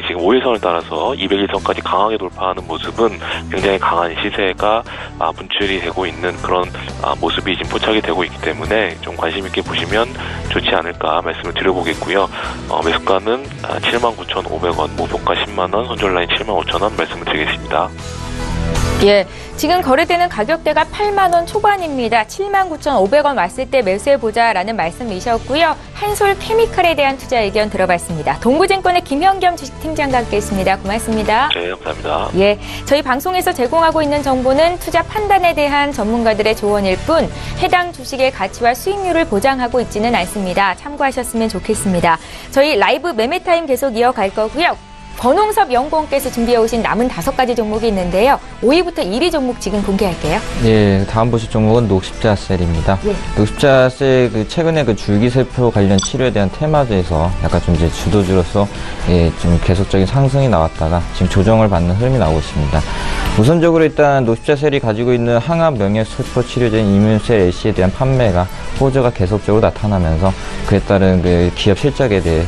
S6: 지금 5일선을 따라서 200일선까지 강하게 돌파하는 모습은 굉장히 강한 시세가 분출이 되고 있는 그런 모습이 지금 포착이 되고 있기 때문에 좀 관심 있게 보시면 좋지 않을까 말씀을 드려보겠고요. 매수가는 79,500원, 목표가 10만원, 손절라인 75,000원 말씀을 드리겠습니다.
S1: 예, 지금 거래되는 가격대가 8만 원 초반입니다. 79,500원 왔을 때 매수해보자라는 말씀이셨고요. 한솔케미칼에 대한 투자 의견 들어봤습니다. 동부증권의 김현겸 주식팀장과 함께했습니다. 고맙습니다.
S6: 네, 감사합니다.
S1: 예, 저희 방송에서 제공하고 있는 정보는 투자 판단에 대한 전문가들의 조언일 뿐 해당 주식의 가치와 수익률을 보장하고 있지는 않습니다. 참고하셨으면 좋겠습니다. 저희 라이브 매매타임 계속 이어갈 거고요. 권홍섭 연구원께서 준비해 오신 남은 5가지 종목이 있는데요. 5위부터 1위 종목 지금 공개할게요.
S2: 예, 다음 보실 종목은 녹십자셀입니다.
S1: 예.
S2: 녹십자셀 최근에 줄기세포 관련 치료에 대한 테마주에서 약간 좀 이제 주도주로서 좀 계속적인 상승이 나왔다가 지금 조정을 받는 흐름이 나오고 있습니다. 우선적으로 일단 녹십자셀이 가지고 있는 항암 명예세포 치료제인 이뮨셀 LC에 대한 판매가 호조가 계속적으로 나타나면서 그에 따른 그 기업 실적에 대해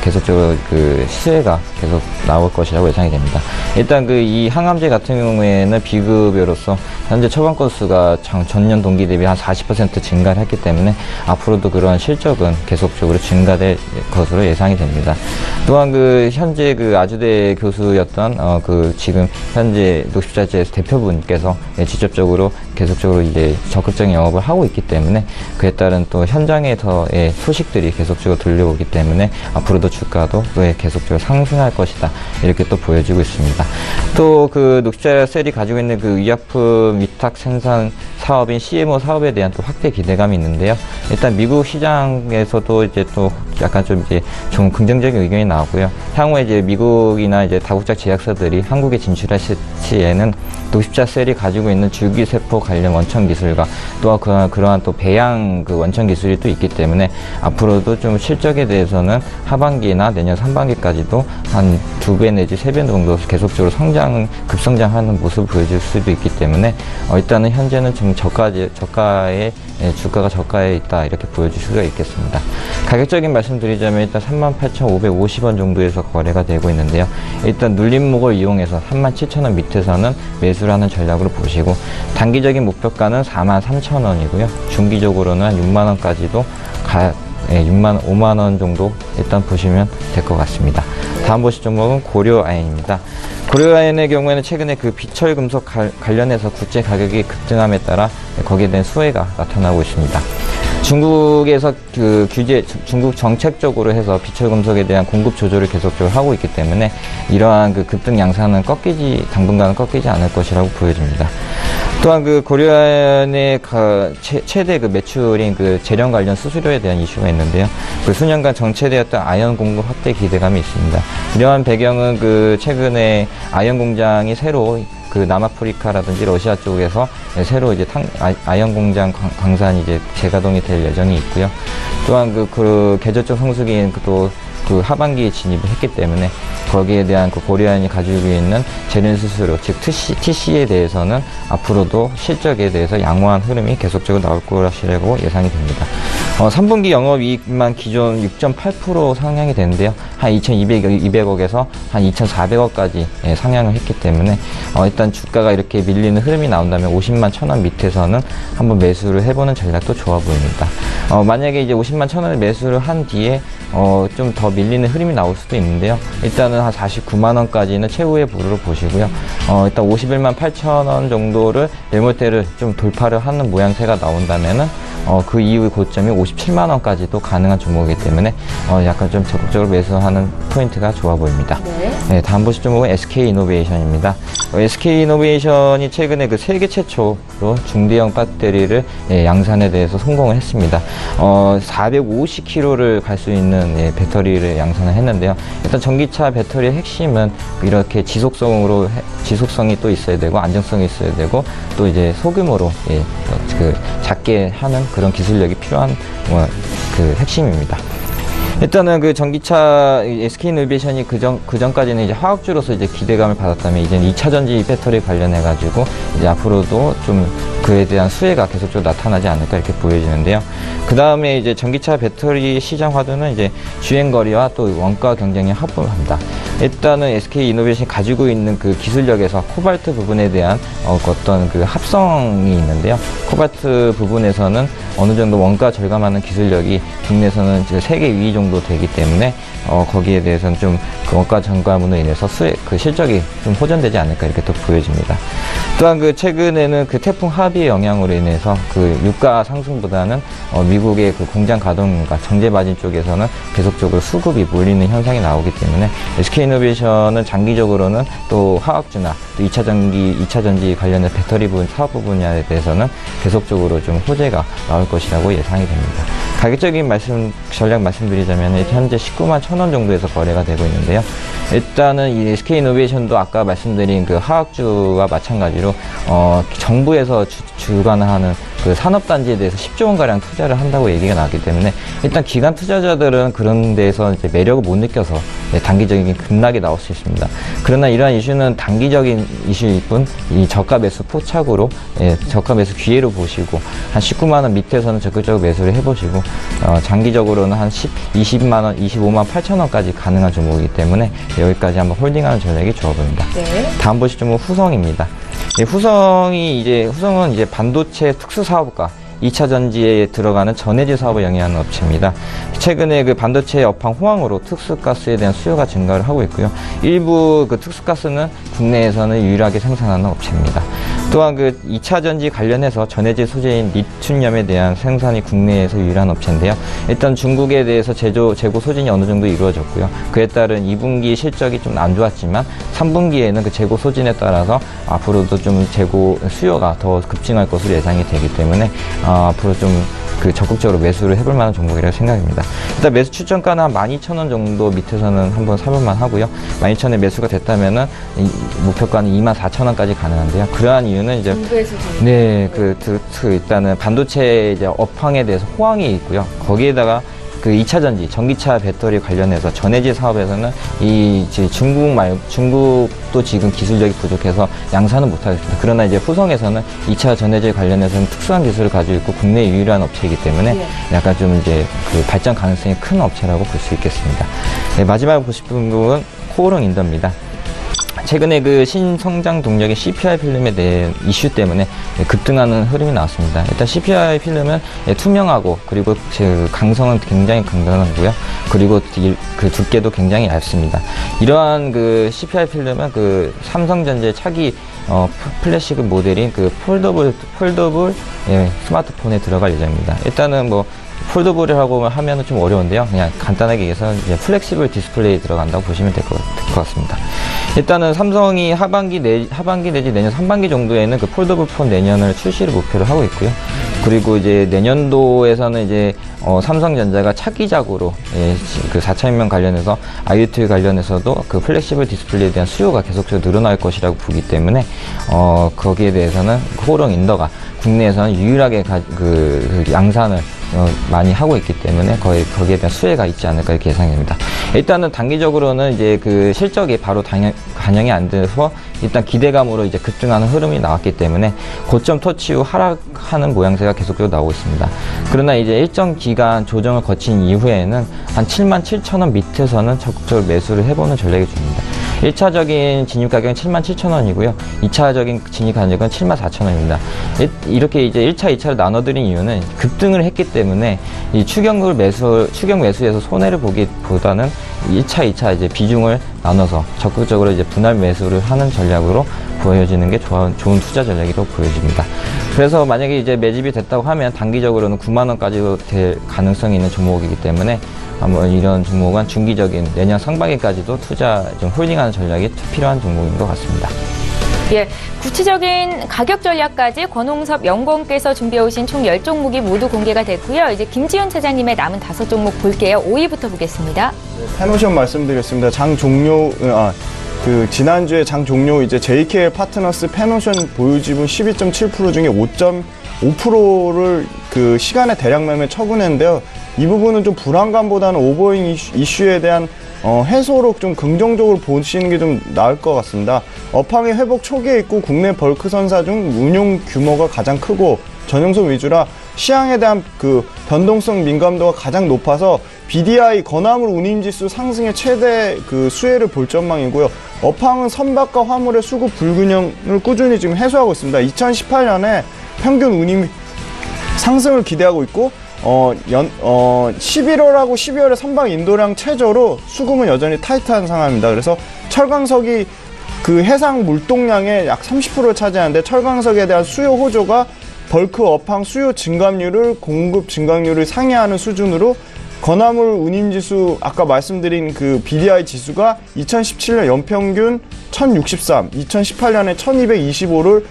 S2: 계속적으로 그 시세가 계속 나올 것이라고 예상이 됩니다. 일단 이 항암제 같은 경우에는 비급여로서 현재 처방 건수가 전년 동기 대비 한 40% 증가를 했기 때문에 앞으로도 그러한 실적은 계속적으로 증가될 것으로 예상이 됩니다. 또한 현재 아주대 교수였던 지금 현재 녹십자셀 대표분께서 직접적으로 계속적으로 이제 적극적인 영업을 하고 있기 때문에 그에 따른 또 현장에서의 소식들이 계속적으로 들려오기 때문에 앞으로도 주가도 계속적으로 상승할 것이다. 이렇게 또 보여지고 있습니다. 또 녹십자셀이 가지고 있는 의약품 위탁 생산 사업인 CMO 사업에 대한 또 확대 기대감이 있는데요. 일단 미국 시장에서도 이제 또 약간 좀 긍정적인 의견이 나오고요. 향후에 이제 미국이나 이제 다국적 제약사들이 한국에 진출할 시에는 녹십자셀이 가지고 있는 줄기세포 관련 원천 기술과 또 그러한 또 배양 원천 기술이 또 있기 때문에 앞으로도 좀 실적에 대해서는 하반기나 내년 상반기까지도 한 2배 내지 3배 정도 계속적으로 급성장하는 모습을 보여줄 수도 있기 때문에 일단은 현재는 좀 저가의 주가가 저가에 있다 이렇게 보여줄 수가 있겠습니다. 가격적인 말씀드리자면 일단 38,550원 정도에서 거래가 되고 있는데요. 일단 눌림목을 이용해서 37,000원 밑에서는 매수를 하는 전략으로 보시고 단기적인 목표가는 43,000원이고요. 중기적으로는 한 6만원까지도 5만원 정도 일단 보시면 될 것 같습니다. 다음 보실 종목은 고려아연입니다. 고려아연의 경우에는 최근에 비철금속 관련해서 국제 가격이 급등함에 따라 거기에 대한 수혜가 나타나고 있습니다. 중국에서 중국 정책적으로 해서 비철금속에 대한 공급 조절을 계속적으로 하고 있기 때문에 이러한 급등 양상은 당분간은 꺾이지 않을 것이라고 보여집니다. 또한 그 고려아연의 최대 그 매출인 그 재련 관련 수수료에 대한 이슈가 있는데요. 그 수년간 정체되었던 아연 공급 확대 기대감이 있습니다. 이러한 배경은 그 최근에 아연 공장이 새로 그 남아프리카라든지 러시아 쪽에서 새로 이제 아연 공장 광산이 이제 재가동이 될 예정이 있고요. 또한 그 계절적 성수기인 그 하반기에 진입을 했기 때문에 거기에 대한 그 고려아연이 가지고 있는 재련 수수료, 즉 TC에 대해서는 앞으로도 실적에 대해서 양호한 흐름이 계속적으로 나올 것이라고 예상이 됩니다. 3분기 영업이익만 기존 6.8% 상향이 되는데요. 한 2,200억에서 한 2,400억까지 상향을 했기 때문에 일단 주가가 이렇게 밀리는 흐름이 나온다면 50만 1,000원 밑에서는 한번 매수를 해보는 전략도 좋아 보입니다. 만약에 이제 50만 1,000원을 매수를 한 뒤에 좀 더 밀리는 흐름이 나올 수도 있는데요. 일단은 한 49만 원까지는 최후의 부를 보시고요. 일단 51만 8,000원 정도를 매물대를 좀 돌파를 하는 모양새가 나온다면은 그 이후의 고점이 57만 원까지도 가능한 종목이기 때문에 약간 좀 적극적으로 매수하는 포인트가 좋아 보입니다. 네, 다음 보실 종목은 SK이노베이션입니다. SK이노베이션이 최근에 그 세계 최초로 중대형 배터리를 양산에 대해서 성공을 했습니다. 450km를 갈 수 있는 배터리를 양산을 했는데요. 일단 전기차 배터리의 핵심은 이렇게 지속성이 또 있어야 되고 안정성이 있어야 되고 또 이제 소규모로 그 작게 하는 그런 기술력이 필요한 그 핵심입니다. 일단은 그 전기차 SK이노베이션이 그전까지는 이제 화학주로서 이제 기대감을 받았다면 이제는 2차 전지 배터리 관련해가지고 이제 앞으로도 좀 그에 대한 수혜가 계속적으로 나타나지 않을까 이렇게 보여지는데요. 그 다음에 이제 전기차 배터리 시장 화두는 이제 주행거리와 또 원가 경쟁에 합분합니다. 일단은 SK이노베이션이 가지고 있는 그 기술력에서 코발트 부분에 대한 어떤 그 합성이 있는데요. 코발트 부분에서는 어느 정도 원가 절감하는 기술력이 국내에서는 세계 2위 정도 되기 때문에 거기에 대해서는 좀 그 원가 절감으로 인해서 그 실적이 좀 호전되지 않을까 이렇게 또 보여집니다. 또한 그 최근에는 그 태풍 하비의 영향으로 인해서 그 유가 상승보다는 미국의 그 공장 가동과 정제 마진 쪽에서는 계속적으로 수급이 몰리는 현상이 나오기 때문에 SK이노베이션은 장기적으로는 또 화학주나 또 2차 전지 관련된 배터리 부분 사업 분야에 대해서는 계속적으로 좀 호재가 나올 것이라고 예상이 됩니다. 가격적인 전략 말씀드리자면 현재 19만 1,000원 정도에서 거래가 되고 있는데요. 일단은 이 SK이노베이션도 아까 말씀드린 그 화학주와 마찬가지로 정부에서 주관하는 그 산업단지에 대해서 10조 원가량 투자를 한다고 얘기가 나왔기 때문에 일단 기관 투자자들은 그런 데에서 이제 매력을 못 느껴서 단기적인 급락이 나올 수 있습니다. 그러나 이러한 이슈는 단기적인 이슈일 뿐 이 저가 매수 포착으로 저가 매수 기회로 보시고 한 19만 원 밑에서는 적극적으로 매수를 해보시고 장기적으로는 한 20만 원, 25만 8천 원까지 가능한 종목이기 때문에 여기까지 한번 홀딩하는 전략이 좋아 보입니다. 네. 다음 보실 종목은 후성입니다. 후성은 이제 반도체 특수사업과 2차 전지에 들어가는 전해질 사업을 영위하는 업체입니다. 최근에 그 반도체 업황 호황으로 특수가스에 대한 수요가 증가를 하고 있고요. 일부 그 특수가스는 국내에서는 유일하게 생산하는 업체입니다. 또한 그 2차 전지 관련해서 전해질 소재인 리튬염에 대한 생산이 국내에서 유일한 업체인데요. 일단 중국에 대해서 재고 소진이 어느 정도 이루어졌고요. 그에 따른 2분기 실적이 좀 안 좋았지만 3분기에는 그 재고 소진에 따라서 앞으로도 좀 재고 수요가 더 급증할 것으로 예상이 되기 때문에 앞으로 좀 그 적극적으로 매수를 해볼 만한 종목이라고 생각입니다. 일단 매수 추천가는 한 12,000원 정도 밑에서는 한번 사볼만 하고요. 12,000원에 매수가 됐다면은 목표가는 24,000원까지 가능한데요. 그러한 이유는 이제 일단은 반도체 이제 업황에 대해서 호황이 있고요. 거기에다가 그 2차 전지, 전기차 배터리 관련해서 전해질 사업에서는 중국도 지금 기술력이 부족해서 양산은 못하겠습니다. 그러나 이제 후성에서는 2차 전해질 관련해서는 특수한 기술을 가지고 있고 국내 유일한 업체이기 때문에 약간 좀 이제 그 발전 가능성이 큰 업체라고 볼 수 있겠습니다. 네, 마지막으로 보실 부분은 코오롱 인더입니다. 최근에 그 신성장 동력의 CPI 필름에 대한 이슈 때문에 급등하는 흐름이 나왔습니다. 일단 CPI 필름은 투명하고 그리고 그 강성은 굉장히 강건하고요. 그리고 그 두께도 굉장히 얇습니다. 이러한 그 CPI 필름은 그 삼성전자의 차기 플래시그 모델인 그 폴더블 스마트폰에 들어갈 예정입니다. 일단은 뭐 폴더블이라고 하면은 좀 어려운데요. 그냥 간단하게 얘기해서 이제 플렉시블 디스플레이 들어간다고 보시면 될 것 같습니다. 일단은 삼성이 하반기 내지 내년 상반기 정도에는 그 폴더블 폰 내년을 출시를 목표로 하고 있고요. 그리고 이제 내년도에서는 이제 삼성전자가 차기작으로 그 4차인명 관련해서 IoT 관련해서도 그 플렉시블 디스플레이에 대한 수요가 계속적으로 늘어날 것이라고 보기 때문에 거기에 대해서는 호롱 인더가 국내에서는 유일하게 그 양산을 많이 하고 있기 때문에 거기에 대한 수혜가 있지 않을까 이렇게 예상됩니다. 일단은 단기적으로는 이제 그 실적이 바로 반영이 안 돼서 일단 기대감으로 이제 급등하는 흐름이 나왔기 때문에 고점 터치 후 하락하는 모양새가 계속적으로 나오고 있습니다. 그러나 이제 일정 기간 조정을 거친 이후에는 한 77,000원 밑에서는 적극적으로 매수를 해보는 전략이 중입니다. 1차적인 진입 가격은 77,000원이고요. 2차적인 진입 가격은 74,000원입니다. 이렇게 이제 1차, 2차를 나눠드린 이유는 급등을 했기 때문에 이 추격 매수에서 손해를 보기보다는 1차, 2차 이제 비중을 나눠서 적극적으로 이제 분할 매수를 하는 전략으로 보여지는 게 좋은 투자 전략이라고 보여집니다. 그래서 만약에 이제 매집이 됐다고 하면 단기적으로는 90,000원까지도 될 가능성이 있는 종목이기 때문에 한번 이런 종목은 중기적인 내년 상반기까지도 투자 좀 홀딩하는 전략이 필요한 종목인 것 같습니다.
S1: 예, 구체적인 가격 전략까지 권홍섭 연구원께서 준비해오신 총 10종목이 모두 공개가 됐고요. 이제 김지훈 차장님의 남은 5종목 볼게요. 5위부터 보겠습니다.
S3: 패노션 말씀드리겠습니다. 지난주에 장 종료 이제 JKL 파트너스 패노션 보유지분 12.7% 중에 5.5%를 그 시간의 대량 매매 처분했는데요. 이 부분은 좀 불안감보다는 오버잉 이슈에 대한 해소로 좀 긍정적으로 보시는 게 좀 나을 것 같습니다. 업황이 회복 초기에 있고 국내 벌크 선사 중 운용 규모가 가장 크고 전용선 위주라 시황에 대한 그 변동성 민감도가 가장 높아서 BDI 건화물 운임지수 상승의 최대 그 수혜를 볼 전망이고요. 업황은 선박과 화물의 수급 불균형을 꾸준히 지금 해소하고 있습니다. 2018년에 평균 운임 상승을 기대하고 있고 11월하고 12월에 선박 인도량 최저로 수급은 여전히 타이트한 상황입니다. 그래서 철강석이 그 해상 물동량의 약 30%를 차지하는데 철강석에 대한 수요 호조가 벌크 업황 수요 증감률을 공급 증감률을 상회하는 수준으로 건화물 운임지수 아까 말씀드린 그 BDI 지수가 2017년 연평균 1063, 2018년에 1225를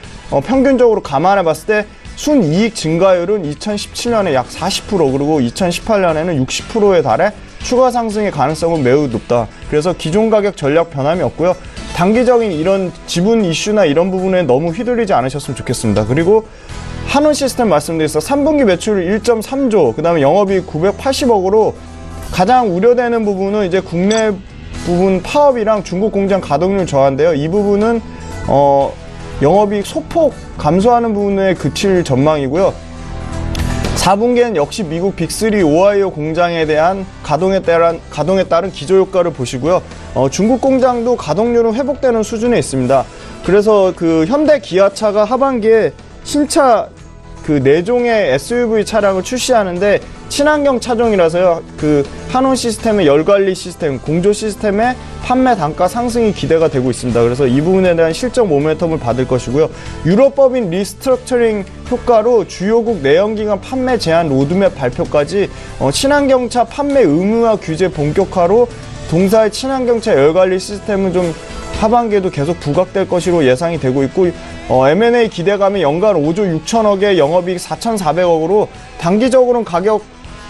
S3: 평균적으로 감안해 봤을 때 순이익 증가율은 2017년에 약 40% 그리고 2018년에는 60%에 달해 추가 상승의 가능성은 매우 높다. 그래서 기존 가격 전략 변함이 없고요. 단기적인 이런 지분 이슈나 이런 부분에 너무 휘둘리지 않으셨으면 좋겠습니다. 그리고 한원 시스템 말씀드렸어 3분기 매출 1.3조, 그 다음에 영업이익 980억으로 가장 우려되는 부분은 이제 국내 부분 파업이랑 중국 공장 가동률 저하인데요. 이 부분은 영업이익 소폭 감소하는 부분에 그칠 전망이고요. 4분기엔 역시 미국 빅3 오하이오 공장에 대한 가동에 따른 기저효과를 보시고요. 중국 공장도 가동률은 회복되는 수준에 있습니다. 그래서 그 현대 기아차가 하반기에 신차 그 4종의 SUV 차량을 출시하는데 친환경 차종이라서요. 그 한원 시스템의 열관리 시스템, 공조 시스템의 판매 단가 상승이 기대가 되고 있습니다. 그래서 이 부분에 대한 실적 모멘텀을 받을 것이고요. 유럽법인 리스트럭처링 효과로 주요국 내연기관 판매 제한 로드맵 발표까지 친환경차 판매 의무화 규제 본격화로 동사의 친환경차 열관리 시스템은 좀 하반기에도 계속 부각될 것으로 예상이 되고 있고 M&A 기대감이 연간 5조 6천억에 영업이익 4,400억으로 단기적으로는 가격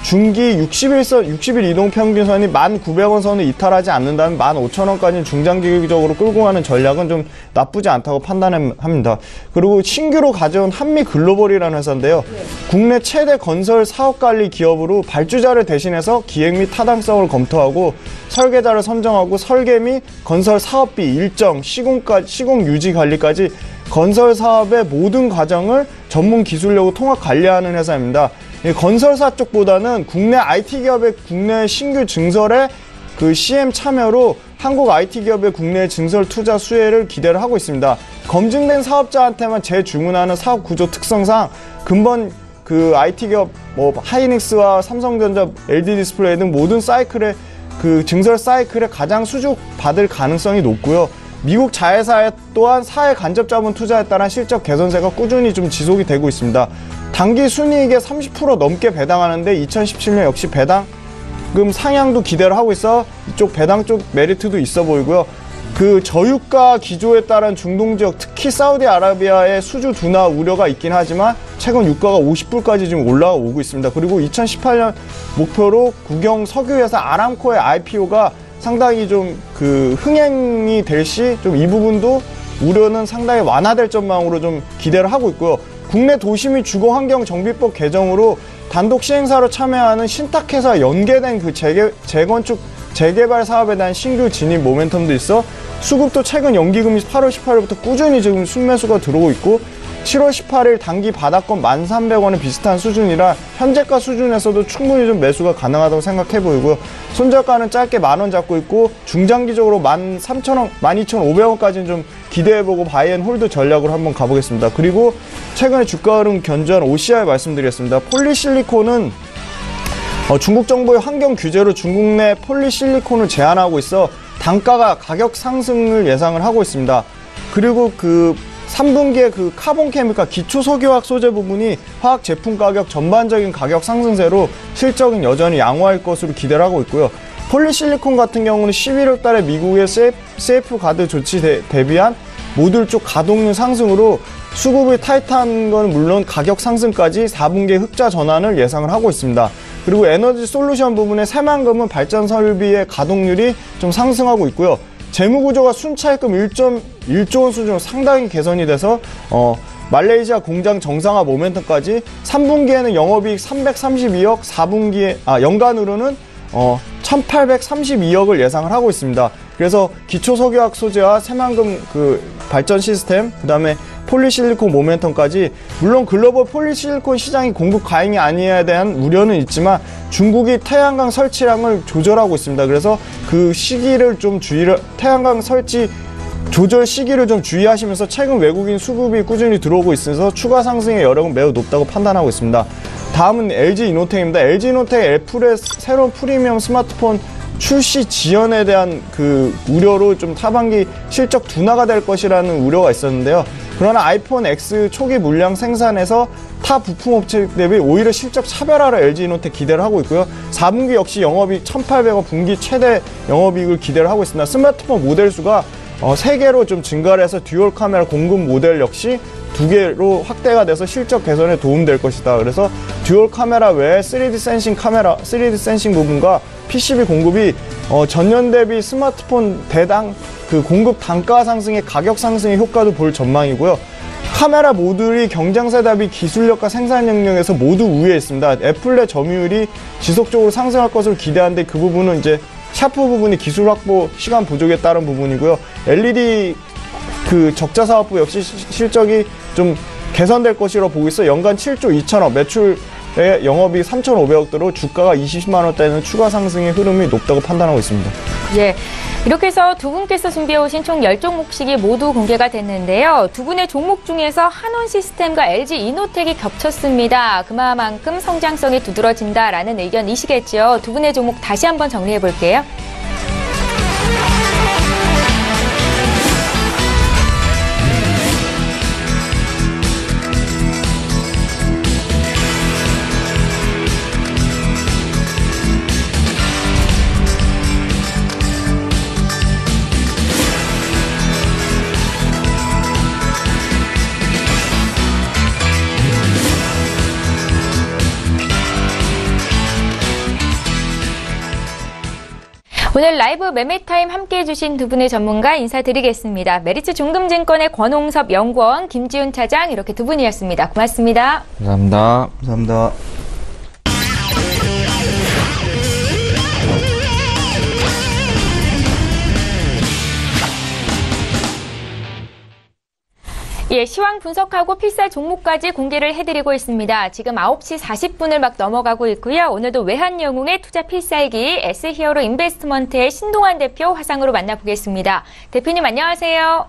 S3: 중기 60일 이동 평균선이 1,900원 선을 이탈하지 않는다면 15,000원까지는 중장기적으로 끌고 가는 전략은 좀 나쁘지 않다고 판단합니다. 그리고 신규로 가져온 한미 글로벌이라는 회사인데요. 국내 최대 건설 사업관리 기업으로 발주자를 대신해서 기획 및 타당성을 검토하고 설계자를 선정하고 설계 및 건설 사업비 일정, 시공 유지 관리까지 건설 사업의 모든 과정을 전문 기술력으로 통합 관리하는 회사입니다. 건설사 쪽보다는 국내 IT 기업의 국내 신규 증설에 그 CM 참여로 한국 IT 기업의 국내 증설 투자 수혜를 기대를 하고 있습니다. 검증된 사업자한테만 재주문하는 사업 구조 특성상 근본 그 IT 기업 하이닉스와 삼성전자, LG 디스플레이 등 모든 사이클의 그 증설 사이클에 가장 수주 받을 가능성이 높고요. 미국 자회사에 또한 사회 간접 자본 투자에 따른 실적 개선세가 꾸준히 좀 지속이 되고 있습니다. 단기 순이익의 30% 넘게 배당하는데 2017년 역시 배당금 상향도 기대를 하고 있어 이쪽 배당 쪽 메리트도 있어 보이고요. 그 저유가 기조에 따른 중동 지역, 특히 사우디아라비아의 수주 둔화 우려가 있긴 하지만 최근 유가가 50불까지 지금 올라오고 있습니다. 그리고 2018년 목표로 국영 석유회사 아람코의 IPO가 상당히 좀 그 흥행이 될 시 좀 이 부분도 우려는 상당히 완화될 전망으로 좀 기대를 하고 있고요. 국내 도시 및 주거환경정비법 개정으로 단독 시행사로 참여하는 신탁회사 연계된 그 재건축 재개발 사업에 대한 신규 진입 모멘텀도 있어 수급도 최근 연기금이 8월 18일부터 꾸준히 지금 순매수가 들어오고 있고 7월 18일 단기 바닥권 1,300원에 비슷한 수준이라 현재가 수준에서도 충분히 좀 매수가 가능하다고 생각해 보이고요. 손절가는 짧게 10,000원 잡고 있고 중장기적으로 13,000원, 12,500원까지는 좀 기대해보고 바이앤홀드 전략으로 한번 가보겠습니다. 그리고 최근에 주가 흐름 견주한 OCI 말씀드리겠습니다. 폴리실리콘은 중국 정부의 환경 규제로 중국 내 폴리실리콘을 제한하고 있어 단가가 가격 상승을 예상을 하고 있습니다. 그리고 그 3분기에 그 카본 케미칼 기초 석유화학 소재 부분이 화학 제품 가격 전반적인 가격 상승세로 실적은 여전히 양호할 것으로 기대를 하고 있고요. 폴리실리콘 같은 경우는 11월 달에 미국의 세이프 가드 조치 대비한 모듈 쪽 가동률 상승으로 수급이 타이트한 건 물론 가격 상승까지 4분기에 흑자 전환을 예상을 하고 있습니다. 그리고 에너지 솔루션 부분의 새만금은 발전 설비의 가동률이 좀 상승하고 있고요. 재무구조가 순차익금 1.1조 원 수준으로 상당히 개선이 돼서 말레이시아 공장 정상화 모멘텀까지 3분기에는 영업이익 332억, 4분기에 연간으로는 1,832억을 예상을 하고 있습니다. 그래서 기초석유화학 소재와 새만금 그 발전 시스템, 그 다음에 폴리실리콘 모멘텀까지 물론 글로벌 폴리실리콘 시장이 공급 과잉이 아니어야 대한 우려는 있지만 중국이 태양광 설치량을 조절하고 있습니다. 그래서 그 시기를 좀 태양광 설치 조절 시기를 좀 주의하시면서 최근 외국인 수급이 꾸준히 들어오고 있어서 추가 상승의 여력은 매우 높다고 판단하고 있습니다. 다음은 LG이노텍입니다. LG이노텍 애플의 새로운 프리미엄 스마트폰 출시 지연에 대한 그 우려로 좀 하반기 실적 둔화가 될 것이라는 우려가 있었는데요. 그러나 아이폰 X 초기 물량 생산에서 타 부품 업체 대비 오히려 실적 차별화를 LG이노텍 기대를 하고 있고요. 4분기 역시 영업이익 1,800억, 분기 최대 영업이익을 기대를 하고 있습니다. 스마트폰 모델 수가 3개로 좀 증가를 해서 듀얼 카메라 공급 모델 역시 2개로 확대가 돼서 실적 개선에 도움될 것이다. 그래서 듀얼 카메라 외에 3D 센싱 부분과 PCB 공급이 전년 대비 스마트폰 대당 그 공급 단가 상승의 가격 상승의 효과도 볼 전망이고요. 카메라 모듈이 경쟁사 대비 기술력과 생산 능력에서 모두 우위에 있습니다. 애플 내 점유율이 지속적으로 상승할 것으로 기대하는데 그 부분은 이제 샤프 부분이 기술 확보 시간 부족에 따른 부분이고요. LED 그 적자 사업부 역시 실적이 좀 개선될 것이라고 보고 있어 연간 7조 2천억 매출의 영업이익 3,500억대로 주가가 20만 원대는 추가 상승의 흐름이 높다고 판단하고 있습니다.
S1: 예. 이렇게 해서 두 분께서 준비해오신 총 10종목씩이 모두 공개가 됐는데요. 두 분의 종목 중에서 한원시스템과 LG이노텍이 겹쳤습니다. 그만큼 성장성이 두드러진다라는 의견이시겠죠. 두 분의 종목 다시 한번 정리해 볼게요. 오늘 라이브 매매타임 함께해 주신 두 분의 전문가 인사드리겠습니다. 메리츠 중금증권의 권홍섭 연구원, 김지훈 차장 이렇게 두 분이었습니다. 고맙습니다.
S2: 감사합니다.
S3: 감사합니다.
S1: 예, 시황 분석하고 필살 종목까지 공개를 해드리고 있습니다. 지금 9시 40분을 막 넘어가고 있고요. 오늘도 외환영웅의 투자 필살기 S히어로 인베스트먼트의 신동환 대표 화상으로 만나보겠습니다. 대표님 안녕하세요.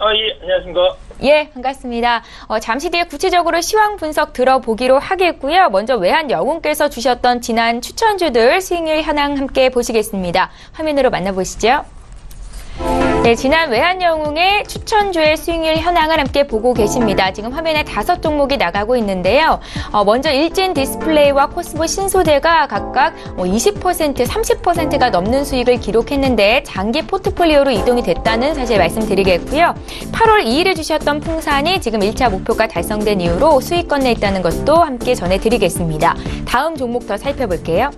S7: 예, 안녕하십니까.
S1: 예, 반갑습니다. 잠시 뒤에 구체적으로 시황 분석 들어보기로 하겠고요. 먼저 외환영웅께서 주셨던 지난 추천주들 수익률 현황 함께 보시겠습니다. 화면으로 만나보시죠. 네, 지난 외환영웅의 추천주의 수익률 현황을 함께 보고 계십니다. 지금 화면에 5종목이 나가고 있는데요. 먼저 일진 디스플레이와 코스모 신소재가 각각 20%, 30%가 넘는 수익을 기록했는데 장기 포트폴리오로 이동이 됐다는 사실 말씀드리겠고요. 8월 2일에 주셨던 풍산이 지금 1차 목표가 달성된 이후로 수익권 내에 있다는 것도 함께 전해드리겠습니다. 다음 종목 더 살펴볼게요.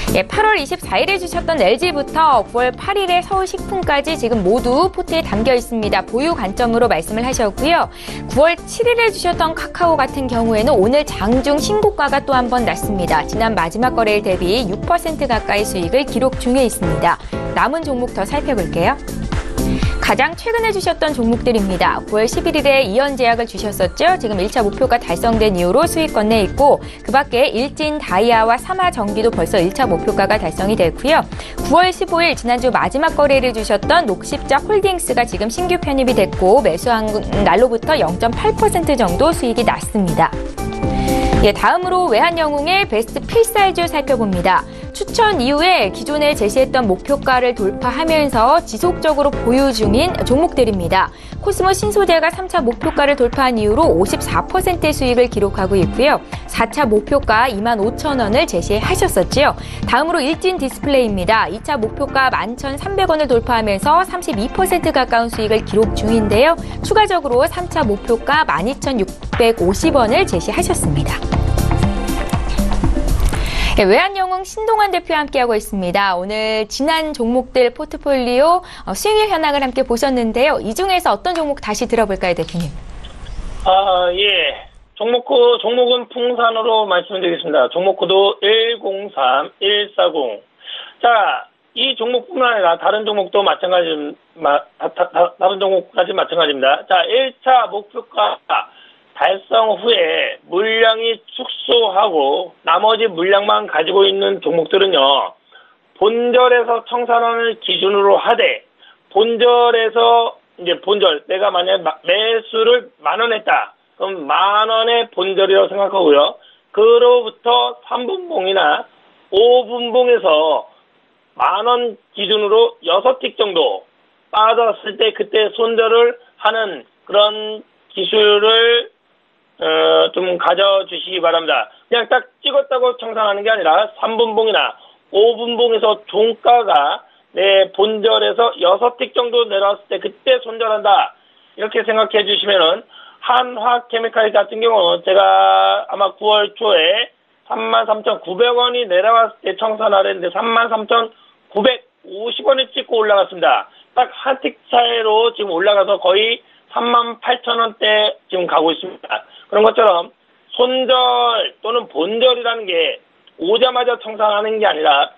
S1: 8월 24일에 주셨던 LG부터 9월 8일에 서울식품까지 지금 모두 포트에 담겨 있습니다. 보유 관점으로 말씀을 하셨고요. 9월 7일에 주셨던 카카오 같은 경우에는 오늘 장중 신고가가 또 한 번 났습니다. 지난 마지막 거래일 대비 6% 가까이 수익을 기록 중에 있습니다. 남은 종목 더 살펴볼게요. 가장 최근에 주셨던 종목들입니다. 9월 11일에 이현제약을 주셨었죠. 지금 1차 목표가 달성된 이후로 수익권 내에 있고 그 밖에 일진 다이아와 삼화전기도 벌써 1차 목표가가 달성이 됐고요. 9월 15일 지난주 마지막 거래를 주셨던 녹십자 홀딩스가 지금 신규 편입이 됐고 매수한 날로부터 0.8% 정도 수익이 났습니다. 다음으로 외환영웅의 베스트 필살주 살펴봅니다. 추천 이후에 기존에 제시했던 목표가를 돌파하면서 지속적으로 보유 중인 종목들입니다. 코스모 신소재가 3차 목표가를 돌파한 이후로 54%의 수익을 기록하고 있고요. 4차 목표가 25,000원을 제시하셨었지요. 다음으로 일진 디스플레이입니다. 2차 목표가 11,300원을 돌파하면서 32% 가까운 수익을 기록 중인데요. 추가적으로 3차 목표가 12,650원을 제시하셨습니다. 외환영웅 신동환 대표와 함께하고 있습니다. 오늘 지난 종목들 포트폴리오 수익률 현황을 함께 보셨는데요. 이 중에서 어떤 종목 다시 들어볼까요, 대표님?
S7: 예. 종목은 풍산으로 말씀드리겠습니다. 종목코도 103140. 자, 이 종목뿐만 아니라 다른 종목도 다른 종목까지 마찬가지입니다. 자, 1차 목표가 달성 후에 물량이 축소하고 나머지 물량만 가지고 있는 종목들은요. 본절에서 청산원을 기준으로 하되 본절 내가 만약에 매수를 10,000원 했다. 그럼 10,000원의 본절이라고 생각하고요. 그로부터 3분봉이나 5분봉에서 10,000원 기준으로 6틱 정도 빠졌을 때 그때 손절을 하는 그런 기술을 좀 가져주시기 바랍니다. 그냥 딱 찍었다고 청산하는 게 아니라 3분봉이나 5분봉에서 종가가 내 본절에서 6틱 정도 내려왔을 때 그때 손절한다. 이렇게 생각해 주시면은 한화케미칼 같은 경우는 제가 아마 9월 초에 33,900원이 내려왔을 때 청산하려 했는데 33,950원을 찍고 올라갔습니다. 딱 한 틱 차이로 지금 올라가서 거의 38,000원대 지금 가고 있습니다. 그런 것처럼 손절 또는 본절이라는 게 오자마자 청산하는 게 아니라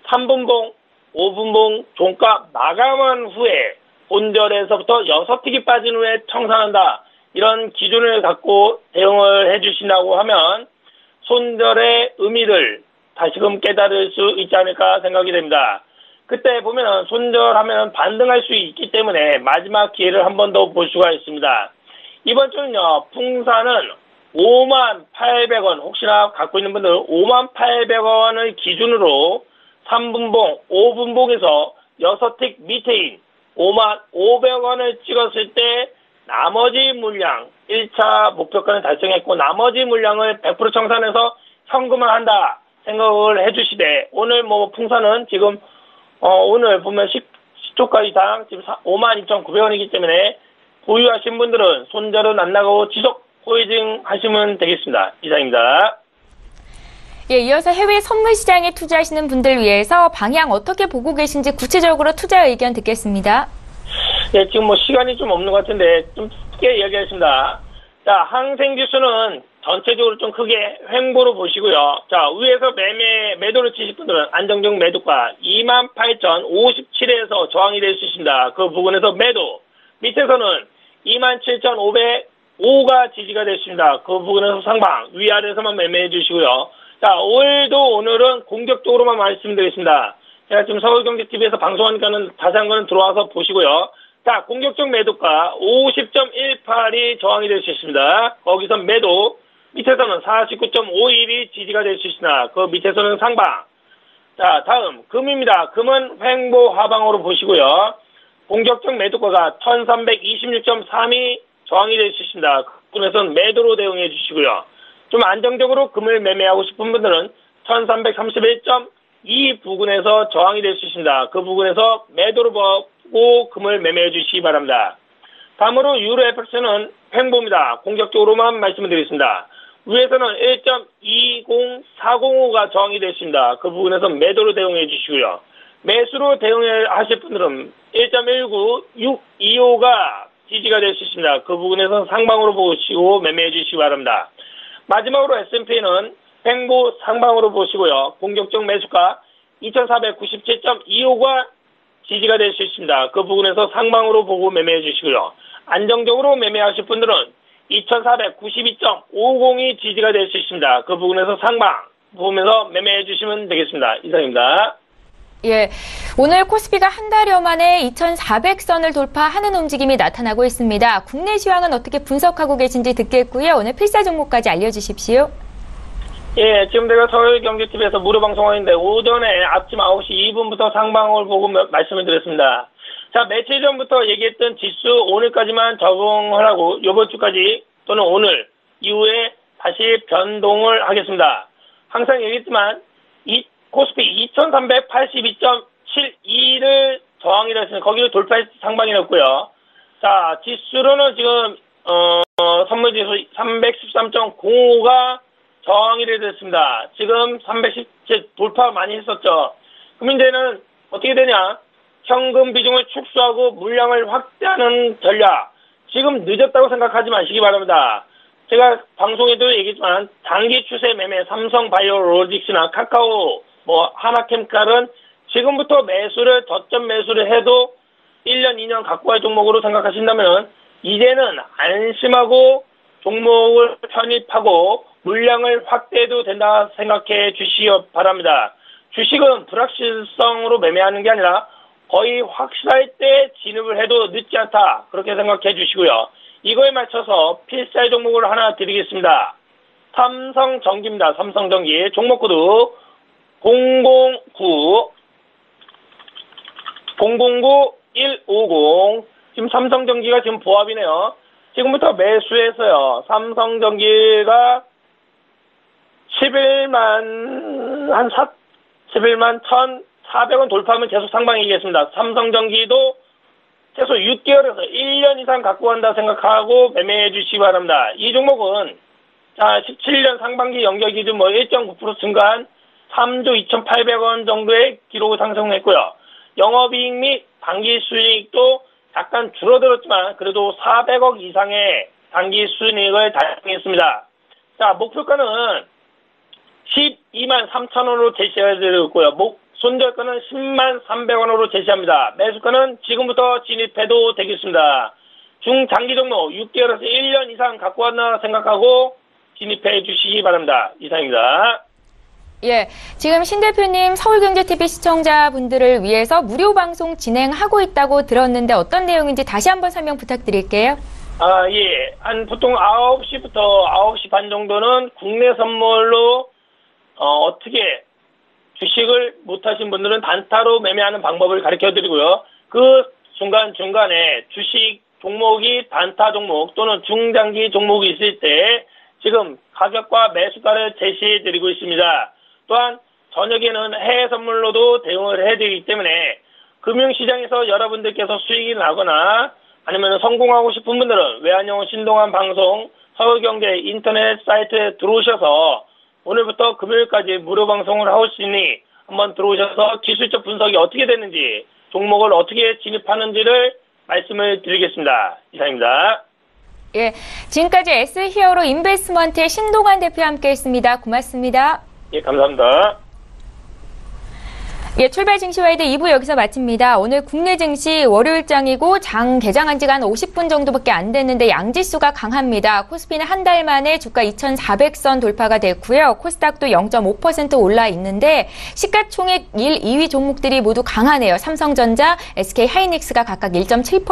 S7: 3분봉, 5분봉 종가 마감한 후에 본절에서부터 6틱이 빠진 후에 청산한다. 이런 기준을 갖고 대응을 해주신다고 하면 손절의 의미를 다시금 깨달을 수 있지 않을까 생각이 됩니다. 그때 보면 손절하면 반등할 수 있기 때문에 마지막 기회를 한 번 더 볼 수가 있습니다. 이번 주는요, 풍산은 58,000원, 혹시나 갖고 있는 분들 58,000원을 기준으로 3분봉, 5분봉에서 6틱 밑에인 55,000원을 찍었을 때 나머지 물량, 1차 목표가는 달성했고 나머지 물량을 100% 청산해서 현금을 한다 생각을 해주시되, 오늘 풍산은 지금 오늘 보면 시초가이당 지금 52,900원이기 때문에 보유하신 분들은 손절은 안 나가고 지속 호이징 하시면 되겠습니다. 이상입니다.
S1: 예, 이어서 해외 선물 시장에 투자하시는 분들 위해서 방향 어떻게 보고 계신지 구체적으로 투자 의견 듣겠습니다.
S7: 예, 지금 시간이 좀 없는 것 같은데 좀 크게 이야기하겠습니다. 자, 항생지수는 전체적으로 좀 크게 횡보로 보시고요. 자, 위에서 매도를 치실 분들은 안정적 매도가 28,057에서 저항이 될 수 있습니다. 그 부분에서 매도. 밑에서는 27,505가 지지가 됐습니다. 그 부분에서 상방. 위아래에서만 매매해 주시고요. 자, 오늘은 공격적으로만 말씀드리겠습니다. 제가 지금 서울경제TV에서 방송하니까는 자세한 거는 들어와서 보시고요. 자, 공격적 매도가 50.18이 저항이 될 수 있습니다. 거기서 매도. 밑에서는 49.51이 지지가 될 수 있으나 그 밑에서는 상방. 자, 다음 금입니다. 금은 횡보 하방으로 보시고요. 공격적 매도가가 1326.3이 저항이 될 수 있습니다. 그 부분에서는 매도로 대응해 주시고요. 좀 안정적으로 금을 매매하고 싶은 분들은 1331.2 부근에서 저항이 될 수 있습니다. 그 부분에서 매도로 보고 금을 매매해 주시기 바랍니다. 다음으로 유로 FX는 횡보입니다. 공격적으로만 말씀을 드리겠습니다. 위에서는 1.20405가 저항이 됐습니다. 그 부분에서 매도로 대응해 주시고요. 매수로 대응하실 분들은 1.19625가 지지가 될 수 있습니다. 그 부분에서 상방으로 보시고 매매해 주시기 바랍니다. 마지막으로 S&P는 횡보 상방으로 보시고요. 공격적 매수가 2497.25가 지지가 될 수 있습니다. 그 부분에서 상방으로 보고 매매해 주시고요. 안정적으로 매매하실 분들은 2492.50이 지지가 될 수 있습니다. 그 부분에서 상방 보면서 매매해 주시면 되겠습니다. 이상입니다.
S1: 예, 오늘 코스피가 한 달여 만에 2,400선을 돌파하는 움직임이 나타나고 있습니다. 국내 시황은 어떻게 분석하고 계신지 듣겠고요. 오늘 필사 종목까지 알려주십시오.
S7: 예, 지금 제가 서울경제TV에서 무료 방송하는데 오전에 아침 9시 2분부터 상방을 보고 말씀을 드렸습니다. 자, 며칠 전부터 얘기했던 지수 오늘까지만 적응을 하고 이번 주까지 또는 오늘 이후에 다시 변동을 하겠습니다. 항상 얘기했지만 이 코스피 2382.72를 저항이 됐습니다. 거기를 돌파해서 상방이 났고요. 자, 지수로는 지금 선물지수 313.05가 저항이 됐습니다. 지금 310 돌파 많이 했었죠. 그 문제는 어떻게 되냐? 현금 비중을 축소하고 물량을 확대하는 전략. 지금 늦었다고 생각하지 마시기 바랍니다. 제가 방송에도 얘기했지만 단기 추세 매매 삼성바이오로직스나 카카오, 하나케미칼은 지금부터 매수를 저점 매수를 해도 1년, 2년 갖고 갈 종목으로 생각하신다면 이제는 안심하고 종목을 편입하고 물량을 확대해도 된다 생각해 주시기 바랍니다. 주식은 불확실성으로 매매하는 게 아니라 거의 확실할 때 진입을 해도 늦지 않다. 그렇게 생각해 주시고요. 이거에 맞춰서 필살 종목을 하나 드리겠습니다. 삼성전기입니다. 삼성전기. 종목코드 009150. 지금 삼성전기가 지금 보합이네요. 지금부터 매수해서요. 삼성전기가 11만 1,400원 돌파하면 계속 상방이겠습니다. 삼성전기도 최소 6개월에서 1년 이상 갖고 간다 생각하고 매매해 주시기 바랍니다. 이 종목은 자 17년 상반기 연결 기준 1.9% 증가한 3조 2,800원 정도의 기록을 상승했고요. 영업이익 및 당기 수익도 약간 줄어들었지만 그래도 400억 이상의 당기 수익을 달성했습니다. 자, 목표가는 12만 3천원으로 제시해드렸고요. 손절가는 10만 300원으로 제시합니다. 매수가는 지금부터 진입해도 되겠습니다. 중장기 종목 6개월에서 1년 이상 갖고 왔나 생각하고 진입해 주시기 바랍니다. 이상입니다.
S1: 예, 지금 신 대표님 서울경제TV 시청자분들을 위해서 무료 방송 진행하고 있다고 들었는데 어떤 내용인지 다시 한번 설명 부탁드릴게요.
S7: 예. 보통 9시부터 9시 반 정도는 국내 선물로 어떻게 주식을 못하신 분들은 단타로 매매하는 방법을 가르쳐드리고요. 그 중간중간에 주식 종목이 단타 종목 또는 중장기 종목이 있을 때 지금 가격과 매수가를 제시해드리고 있습니다. 또한 저녁에는 해외 선물로도 대응을 해드리기 때문에 금융시장에서 여러분들께서 수익이 나거나 아니면 성공하고 싶은 분들은 외환영어 신동한 방송 서울경제 인터넷 사이트에 들어오셔서 오늘부터 금요일까지 무료 방송을 할 수 있으니 한번 들어오셔서 기술적 분석이 어떻게 되는지 종목을 어떻게 진입하는지를 말씀을 드리겠습니다. 이상입니다.
S1: 예, 지금까지 S히어로 인베스트먼트의 신동환 대표와 함께했습니다. 고맙습니다.
S7: 예, 감사합니다.
S1: 예, 출발 증시와이드 2부 여기서 마칩니다. 오늘 국내 증시 월요일장이고 장 개장한 지가 한 50분 정도밖에 안 됐는데 양지수가 강합니다. 코스피는 한 달 만에 주가 2,400선 돌파가 됐고요. 코스닥도 0.5% 올라 있는데 시가총액 1, 2위 종목들이 모두 강하네요. 삼성전자, SK하이닉스가 각각 1.7%,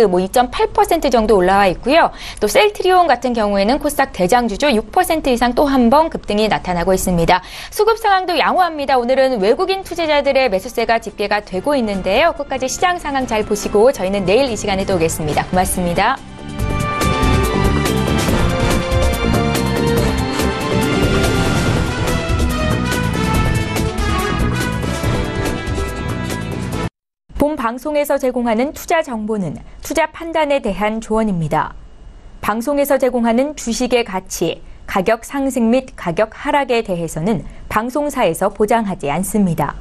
S1: 2.8% 정도 올라와 있고요. 또 셀트리온 같은 경우에는 코스닥 대장주죠. 6% 이상 또 한 번 급등이 나타나고 있습니다. 수급 상황도 양호합니다. 오늘은 외국인 투자자들 주식주가들의 매수세가 집계가 되고 있는데요. 끝까지 시장 상황 잘 보시고 저희는 내일 이 시간에 또 오겠습니다. 고맙습니다. 본 방송에서 제공하는 투자 정보는 투자 판단에 대한 조언입니다. 방송에서 제공하는 주식의 가치, 가격 상승 및 가격 하락에 대해서는 방송사에서 보장하지 않습니다.